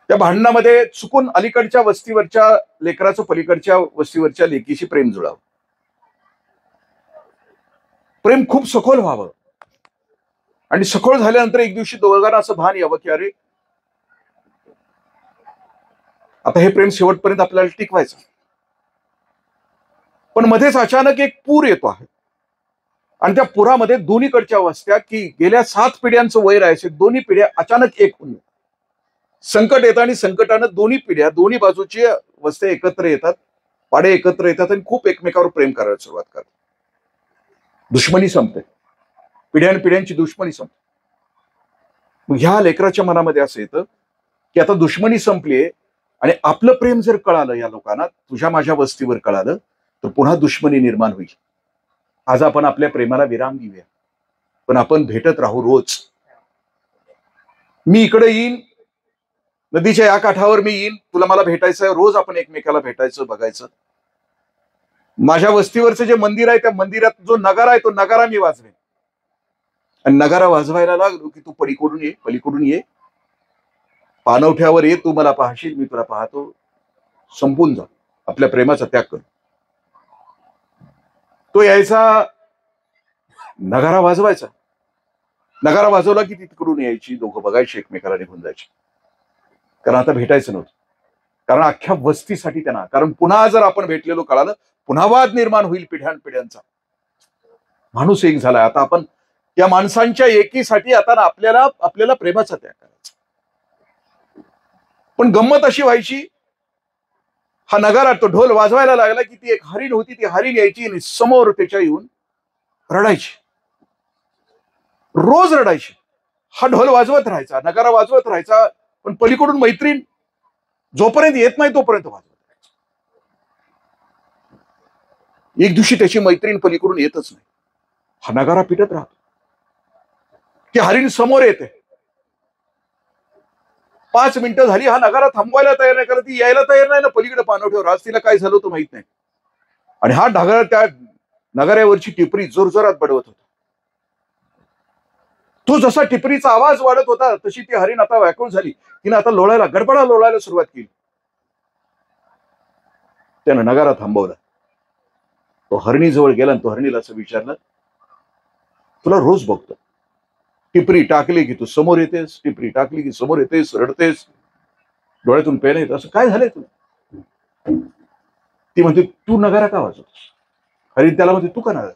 त्या भांडणामध्ये चुकून अलीकडच्या वस्तीवरच्या लेकराचं पलीकडच्या वस्तीवरच्या लेकीशी प्रेम जुळावं. प्रेम खूप सखोल व्हावं आणि सखोल झाल्यानंतर एक दिवशी दोघांना असं भान यावं की अरे आता हे प्रेम शेवटपर्यंत आपल्याला टिकवायचं. पण मध्येच अचानक एक पूर येतो आहे आणि त्या पुरामध्ये दोन्हीकडच्या वस्त्या की गेल्या 7 पिढ्यांचं वैर आहे, दोन्ही पिढ्या अचानक एक होऊन संकट येतं आणि संकटानं दोन्ही पिढ्या, दोन्ही बाजूची वस्त्या एकत्र येतात, पाडे एकत्र येतात आणि खूप एकमेकावर प्रेम करायला सुरुवात करतात. दुश्मनी संपते, पिढ्यानपिढ्यांची दुश्मनी संपते. मग ह्या लेकराच्या मनामध्ये असं येतं की आता दुश्मनी संपलीये आणि आपलं प्रेम जर कळालं या लोकांना, तुझ्या माझ्या वस्तीवर कळालं तर पुन्हा दुश्मनी निर्माण होईल. आज आपण आपल्या प्रेमाला विराम देऊया, पण आपण भेटत राहू रोज. मी इकडे येईन, नदीच्या या काठावर मी येईन, तुला मला भेटायचं, रोज आपण एकमेकाला भेटायचं, बघायचं. माझ्या वस्तीवरचं जे मंदिर आहे त्या मंदिरात जो नगारा आहे तो नगारा मी वाजवेन, आणि नगारा वाजवायला लागलो की तू पलीकडून ये, पाणवठ्यावर ये, तू मला पाहशील, मी तुला पाहतो, संपून जा, आपल्या प्रेमाचा त्याग कर. तो यायचा, नगारा वाजवायचा, नगारा वाजवला की ती तिकडून यायची, दोघं बघायची, एकमेकाला निघून जायची. कारण आता भेटायचं नव्हतं, कारण अख्ख्या वस्तीसाठी त्यांना, कारण पुन्हा जर आपण भेटलेलो कळालं पुन्हा वाद निर्माण होईल पिढ्यानपिढ्यांचा. माणूस एक झालाय, आता आपण त्या माणसांच्या एकीसाठी आता आपल्याला प्रेमाचा त्याग करायचा. पण गंमत अशी व्हायची, हा नगारा तो ढोल वाजवायला लागला की ती एक हरीण होती, ती हरीण यायची आणि समोर त्याच्या येऊन रडायची, रोज रडायची. हा ढोल वाजवत राहायचा, नगारा वाजवत राहायचा, पण पलीकडून मैत्रीण जोपर्यंत येत नाही तोपर्यंत वाजवत राहायचं. एक दिवशी त्याची मैत्रीण पलीकडून येतच नाही, हा नगारा पिटत राहतो. ती हरिण समोर येते, 5 मिनिटं झाली, हा नगारा थांबवायला तयार नाही, कारण ती यायला तयार नाही ना पलीकडे पाणवठ्यावर. आज तिला काय झालं होतं माहित नाही. आणि हा ढगाळ त्या नगाऱ्यावरची टिपरी जोरजोरात बडवत होता. तो जसा टिपरीचा आवाज वाढत होता तशी ती हरिण आता व्याकुळ झाली. तिने आता लोळायला, गडबडा लोळायला सुरुवात केली. त्यानं नगारा थांबवला. तो हरणीजवळ गेला आणि तो हरणीला असं विचारलं, तुला रोज बघतो, टिपरी टाकली की तू समोर येतेस, टिपरी टाकली की समोर येतेस, रडतेस, डोळ्यातून पेन येत, असं काय झालंय तुला? ती म्हणते, तू नगारा का वाजवतोस? हरिण त्याला म्हणते, तू का नगारा?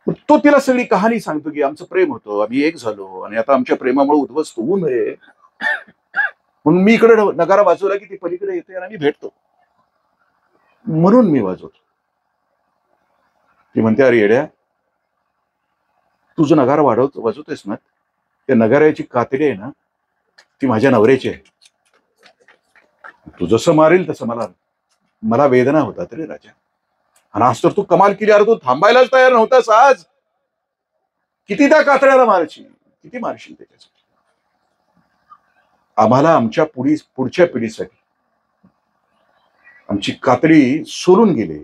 तो तिला सगळी कहाणी सांगतो की आमचं प्रेम होतं, आम्ही एक झालो आणि आता आमच्या प्रेमामुळे उद्ध्वस्त होऊ नये म्हणून मी इकडे नगारा वाजवला की ती पलीकडे येते आणि आम्ही भेटतो, म्हणून मी वाजवतो. ती म्हणते, अरे येड्या, तुझं नगारा वाजवतेस ना, त्या नगाऱ्याची कातडी आहे ना, ती माझ्या नवऱ्याची आहे. तू जसं मारेल तसं मला वेदना होतात रे राजा. आणि आज तर तू कमाल केली, अरे तू थांबायलाच तयार नव्हतास. आज किती त्या कातड्याला मारशील, किती मारशील त्याच्यासाठी? आम्हाला आमच्या पुढच्या पिढीसाठी आमची कातडी सोडून गेले.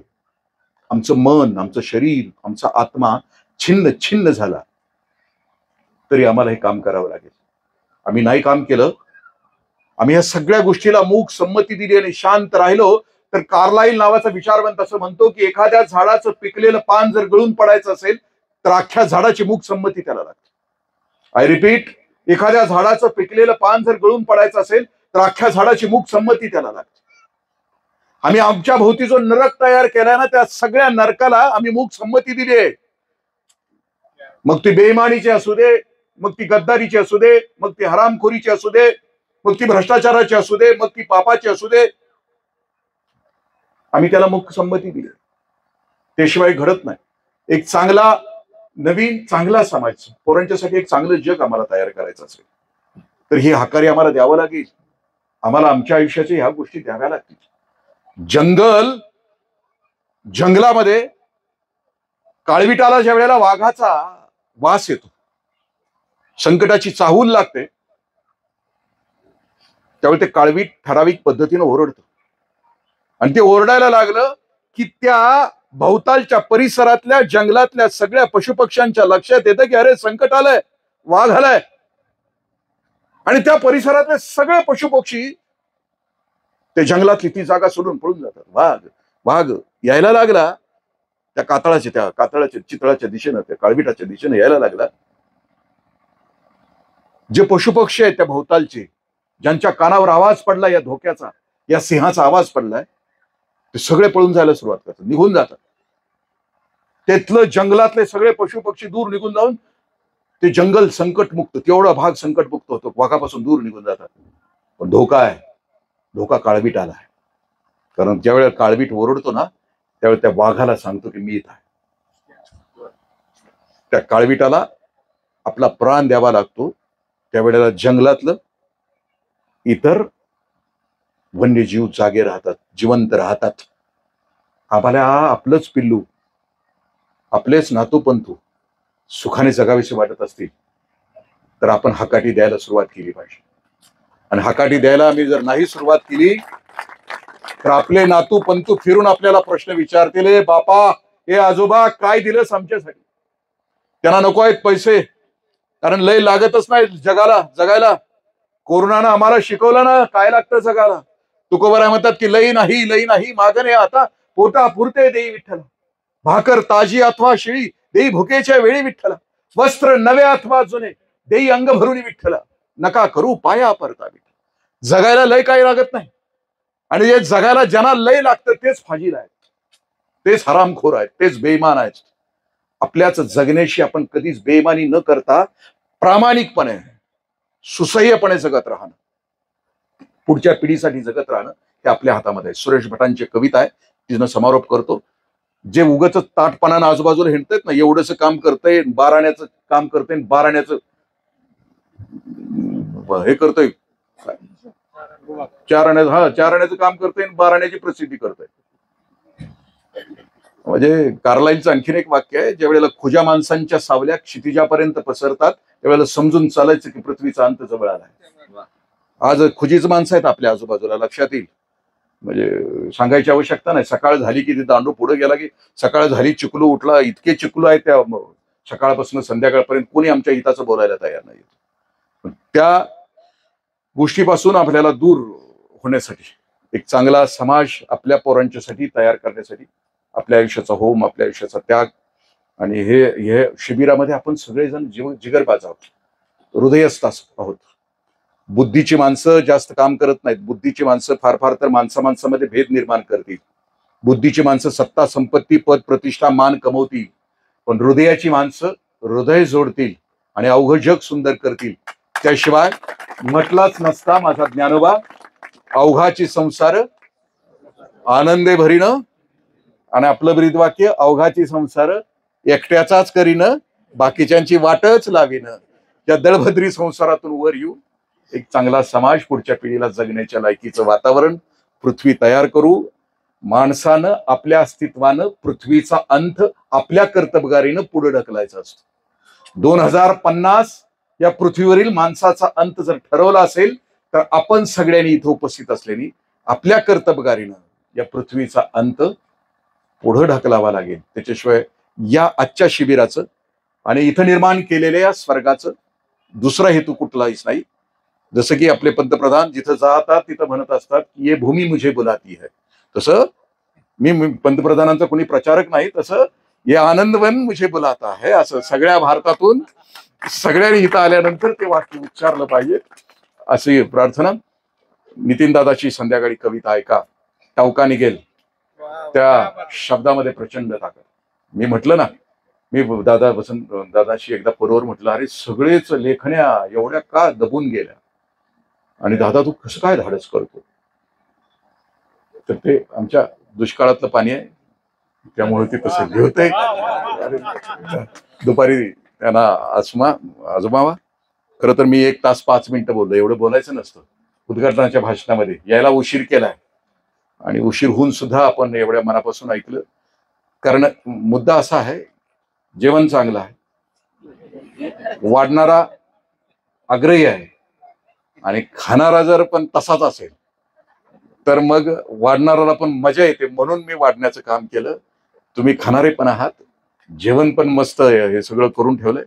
आमचं मन, आमचं शरीर, आमचा आत्मा छिन्न छिन्न झाला, तरी आम्हाला हे काम करावं लागेल. आम्ही नाही काम केलं, आम्ही या सगळ्या गोष्टीला मूक संमती दिली आणि शांत राहिलो, तर कार्लाइल नावाचा विचारवंत असं म्हणतो की एखाद्या झाडाचं पिकलेलं पान जर गळून पडायचं असेल तर अख्ख्या झाडाची मूक संमती त्याला लागते. आय रिपीट, एखाद्या झाडाचं पिकलेलं पान जर गळून पडायचं असेल तर अख्ख्या झाडाची मूक संमती त्याला लागते. आम्ही आमच्या भोवती जो नरक तयार केलाय ना, त्या सगळ्या नरकाला आम्ही मूक संमती दिली आहे. मग ती बेईमानीची असू दे, मग ती गद्दारीची असू दे, मग ती हरामखोरीची असू दे, मग ती भ्रष्टाचाराची असू दे, मग ती पापाची असू दे, आम्ही त्याला मूक संमती दिली. त्याशिवाय घडत नाही. एक चांगला, नवीन चांगला समाज, पोरांच्यासाठी एक चांगलं जग आम्हाला तयार करायचं असेल तर ही हाकारी आम्हाला द्यावं लागेल. आम्हाला आमच्या आयुष्याच्या ह्या गोष्टी द्याव्या लागतील. जंगलामध्ये काळविटाला ज्या वेळेला वाघाचा वास येतो, संकटाची चाहूल लागते, त्यावेळी ते काळवीट ठराविक पद्धतीनं ओरडतं. आणि ते ओरडायला लागलं की त्या भोवतालच्या परिसरातल्या जंगलातल्या सगळ्या पशुपक्ष्यांच्या लक्षात येतं की अरे संकट आलंय, वाघ आलाय. आणि त्या परिसरातले सगळे पशुपक्षी ते जंगलातली ती जागा सोडून पळून जातात. वाघ यायला लागला त्या कातळाच्या चितळाच्या दिशेनं, त्या काळविटाच्या दिशेनं यायला लागला. जे पशुपक्षी आहेत त्या भोवतालचे, ज्यांच्या कानावर आवाज पडला या धोक्याचा, या सिंहाचा आवाज पडलाय, ते सगळे पळून जायला सुरुवात करतात, निघून जातात. त्यातलं जंगलातले सगळे पशुपक्षी दूर निघून जाऊन ते जंगल संकटमुक्त, तेवढा भाग संकटमुक्त होतो, वाघापासून दूर निघून जातात. पण धोका काळवीट आला आहे. कारण ज्या वेळेला काळवीट ओरडतो ना, त्यावेळेला त्या वाघाला सांगतो की मी इथं आहे. त्या काळविटाला आपला प्राण द्यावा लागतो. त्यावेळेला जंगलातलं इतर वन्यजीव जागे राहतात, जिवंत राहतात. आम्हाला आपलंच पिल्लू, आपलेच नातूपंथू सुखाने जगावेसे वाटत असतील तर आपण हकाटी द्यायला सुरुवात केली पाहिजे. आणि हकाटी द्यायला आम्ही जर नाही सुरुवात केली तर आपले नातू पंतू फिरून आपल्याला प्रश्न विचारतील, बापा, हे आजोबा काय दिलंस आमच्यासाठी? त्यांना नको आहेत पैसे, कारण लय लागतच नाही जगाला जगायला. कोरोनानं आम्हाला शिकवलं ना काय लागतं जगाला. तुकोबराय म्हणतात की लई नाही मागणे आता पोटा पुरते देई विठ्ठला. भाकर ताजी अथवा शिळी देई भुकेच्या वेळी विठ्ठला. वस्त्र नवे अथवा जुने देई अंग भरून विठ्ठला. नका करू पाया परता विठ्ठला. जगायला लय काही लागत नाही. आणि जे जगायला ज्यांना लय लागतं तेच फाजील आहेत, तेच हरामखोर आहेत, तेच बेईमान आहेत. आपल्याच जगण्याशी आपण कधीच बेईमानी न करता प्रामाणिकपणे, सुसह्यपणे जगत राहणं, पुढच्या पिढीसाठी जगत राहणं हे आपल्या हातामध्ये आहे. सुरेश भटांची कविता आहे, तिनं समारोप करतो. जे उगच ताटपणानं आजूबाजूला हिंडतात ना, एवढंच काम करतंय, बाराण्याचं काम करतंय, बाराण्याचं हे करतोय, चार आण्याचं काम करतोय, बाराण्याची प्रसिद्धी करतोय. म्हणजे कार्लाईलचं आणखीन एक वाक्य आहे, ज्या वेळेला खुजा माणसांच्या सावल्या क्षितिजापर्यंत पसरतात त्यावेळेला समजून चालायचं की पृथ्वीचा अंत जवळ आलाय. आज खुजीच माणसं आहेत आपल्या आजूबाजूला, लक्षात येईल. म्हणजे सांगायची आवश्यकता नाही. सकाळ झाली की दांडू पुढे गेला की सकाळ झाली, चिकलू उठला, इतके चिकलू आहे त्या सकाळपासून संध्याकाळपर्यंत कोणी आमच्या हिताचं बोलायला तयार नाही. त्या गोष्टीपासून आपल्याला दूर होण्यासाठी, एक चांगला समाज आपल्या पोरांच्यासाठी तयार करण्यासाठी आपल्या आयुष्याचा होम, आपल्या आयुष्याचा त्याग, आणि हे शिबिरामध्ये आपण सगळेजण जिगरबाज आहोत, हृदयस्थ आहोत. बुद्धीची माणसं जास्त काम करत नाहीत. बुद्धीची माणसं फार फार तर माणसामध्ये भेद निर्माण करतील. बुद्धीची माणसं सत्ता, संपत्ती, पद, प्रतिष्ठा, मान कमवतील. पण हृदयाची माणसं हृदय जोडतील आणि अवघं जग सुंदर करतील. त्याशिवाय म्हटलाच नसता माझा ज्ञानोबा, अवघाची संसार आनंदे भरीन, आणि आपलं ब्रीद वाक्य, अवघाची संसार एकट्याचाच करीन, बाकीच्यांची वाटच लावीन. त्या दळभद्री संसारातून वर येऊ एक चांगला समाज, पुढच्या पिढीला जगण्याच्या लायकीचं वातावरण पृथ्वी तयार करू. माणसानं आपल्या अस्तित्वानं पृथ्वीचा अंत आपल्या कर्तबगारीनं पुढे ढकलायचा असतो. 2050 या पृथ्वीवरील माणसाचा अंत जर ठरवला असेल तर आपण सगळ्यांनी इथं उपस्थित असलेली आपल्या कर्तबगारीनं या पृथ्वीचा अंत पुढे ढकलावा लागेल. त्याच्याशिवाय या आजच्या शिबिराचं आणि इथं निर्माण केलेल्या या स्वर्गाचं दुसरा हेतू कुठलाहीच नाही. जसं की आपले पंतप्रधान जिथं जातात तिथं म्हणत असतात की ये भूमी मुझे बुलाती है, तसं मी पंतप्रधानांचा कोणी प्रचारक नाही, तसं ये आनंदवन मुझे बुलाता है, असं सगळ्या भारतातून सगळ्यांनी इथं आल्यानंतर ते वाक्य उच्चारलं पाहिजे, अशी प्रार्थना. नितीन दादाची संध्याकाळी कविता ऐका, टावका निघेल. त्या शब्दामध्ये प्रचंड ताकद. मी म्हटलं ना, मी वसंत दादाशी एकदा फोनवर म्हटलं, अरे सगळेच लेखण्या एवढ्या का दबून गेल्या, आणि दादा तू कसं काय धाडस करतो? तर ते आमच्या दुष्काळातलं पाणी आहे, त्यामुळे ते तसं घेतंय. दुपारी त्यांना आजमावा. खरं तर मी 1 तास 5 मिनिटं बोललो, एवढं बोलायचं नसतं. उद्घाटनाच्या भाषणामध्ये यायला उशीर केलाय, आणि उशीर होऊन सुद्धा आपण एवढ्या मनापासून ऐकलं. कारण मुद्दा असा आहे, जेवण चांगलं आहे, वाढणारा आग्रही आहे, आणि खाणारा जर पण तसाच असेल तर मग वाढणाऱ्याला पण मजा येते. म्हणून मी वाढण्याचं काम केलं. तुम्ही खाणारे पण आहात, जेवण पण मस्त हे सगळं करून ठेवलंय.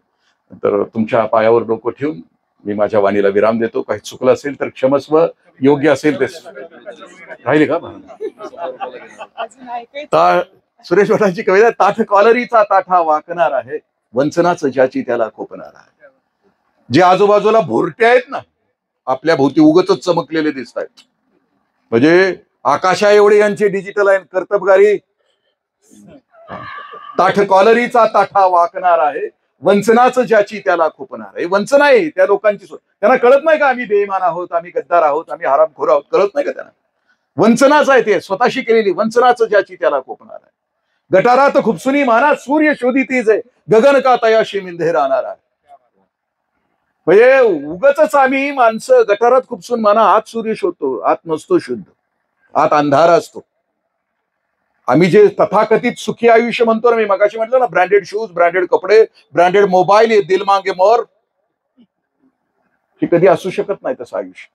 तर तुमच्या पायावर डोकं ठेवून मी माझ्या वाणीला विराम देतो. काही चुकलं असेल तर क्षमस्व, योग्य असेल ते राहिले का? सुरेश भटांची कविता, ताठ कॉलरीचा ताठा वाकणार आहे, वंचनाचं ज्याची त्याला खोपणार आहे. जे आजूबाजूला भोरटे आहेत ना, आपल्या भोवती उगतच चमकलेले दिसत आहेत, म्हणजे आकाशा एवढे यांचे डिजिटल आहे कर्तबगारी. ताठ कॉलरीचा ताठा वाकणार आहे, वंचनाचं ज्याची त्याला खोपणार आहे. वंचना आहे त्या लोकांची, त्यांना कळत नाही का आम्ही बेईमान आहोत, आम्ही गद्दार आहोत, आम्ही हरामखोर आहोत, कळत नाही का त्यांना? वंचनाच आहे ते, स्वतःशी केलेली वंचनाचं ज्याची त्याला खोपणार आहे. गटारात खुपसुनी माना सूर्य शोधितीच आहे, गगन का तयाशी मिंधे राहणार आहे. म्हणजे उगच आम्ही माणसं गटारात खुपसून माना आत सूर्य शोधतो, आत नसतो शुद्ध, आत अंधारा असतो. आम्ही जे तथाकथित सुखी आयुष्य म्हणतो ना, मी मगाशी म्हटलं ना, ब्रँडेड शूज, ब्रँडेड कपडे, ब्रँडेड मोबाईल, दिल मांगे मोर, हे कधी असू शकत नाही तसं आयुष्य.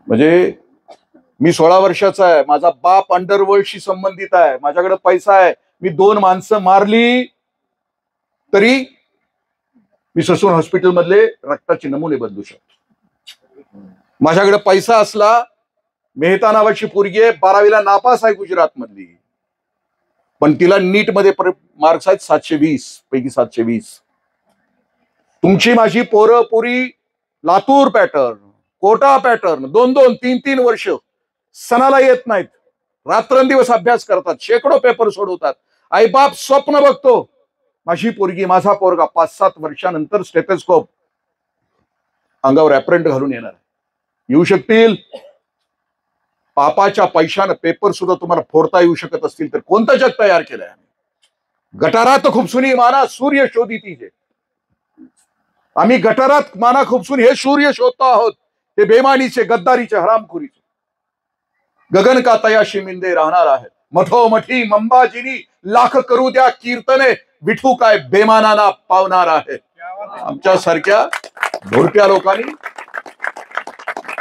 म्हणजे मी 16 वर्षाचा आहे, माझा बाप अंडरवर्ल्डशी संबंधित आहे, माझ्याकडे पैसा आहे, मी 2 माणसं मारली तरी मी ससून हॉस्पिटल मधले रक्ताचे नमुने बदलू शकतो. माझ्याकडे पैसा असला, मेहता नावाची पोरगी आहे, 12वीला नापास आहे गुजरात मधली, पण तिला नीट मध्ये मार्क्स आहेत 720 पैकी 720. तुमची माझी पोरं पुरी लातूर पॅटर्न, कोटा पॅटर्न 2-2, 3-3 वर्ष सणाला येत नाहीत, रात्रंदिवस अभ्यास करतात, शेकडो पेपर सोडवतात. आईबाप स्वप्न बघतो, माझी पोरगी, माझा पोरगा 5-7 वर्षानंतर स्टेथोस्कोप अंगावर ऍप्रंट घालून येऊ शकतील. पापाच्या पैशानं पेपर सुद्धा तुम्हाला फोडता येऊ शकत असतील तर कोणतं जग तयार केलंय? गटारात खुपसुनी माना सूर्य शोधितीचे. आम्ही गटारात माना खुपसून हे सूर्य शोधतो आहोत, हे बेमानीचे, गद्दारीचे, हरामखोरीचे. गगन का तयाशी मिंदे राहणार आहे, मठोमठी मंबाजिनी लाख करू द्या कीर्तने, विठू काय बेमानाना पावणार आहे. आमच्या सारख्या भोरट्या लोकांनी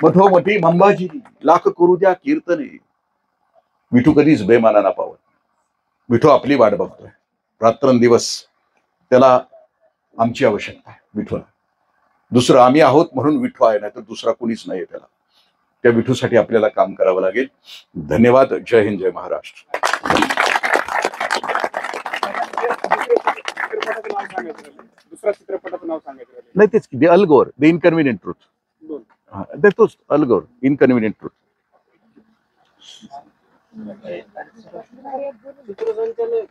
मठोमठी मंबाजिनी लाख करू द्या कीर्तने, विठू कधीच बेमानाना पावत. विठू आपली वाट बघतोय रात्रंदिवस. त्याला आमची आवश्यकता आहे विठूला. दुसरं आम्ही आहोत म्हणून विठू आहे, नाही तर दुसरा कुणीच नाही त्याला. त्या विठूसाठी आपल्याला काम करावं लागेल. धन्यवाद. जय हिंद, जय महाराष्ट्र. दुसऱ्या चित्रपटाचं नाव सांगायचं. नाही तेच की, अलगोर, द इनकन्व्हिनियंट ट्रूथ. देतोच अलगोर, इनकन्व्हिनियंट ट्रूथ. सूत्रसंचालक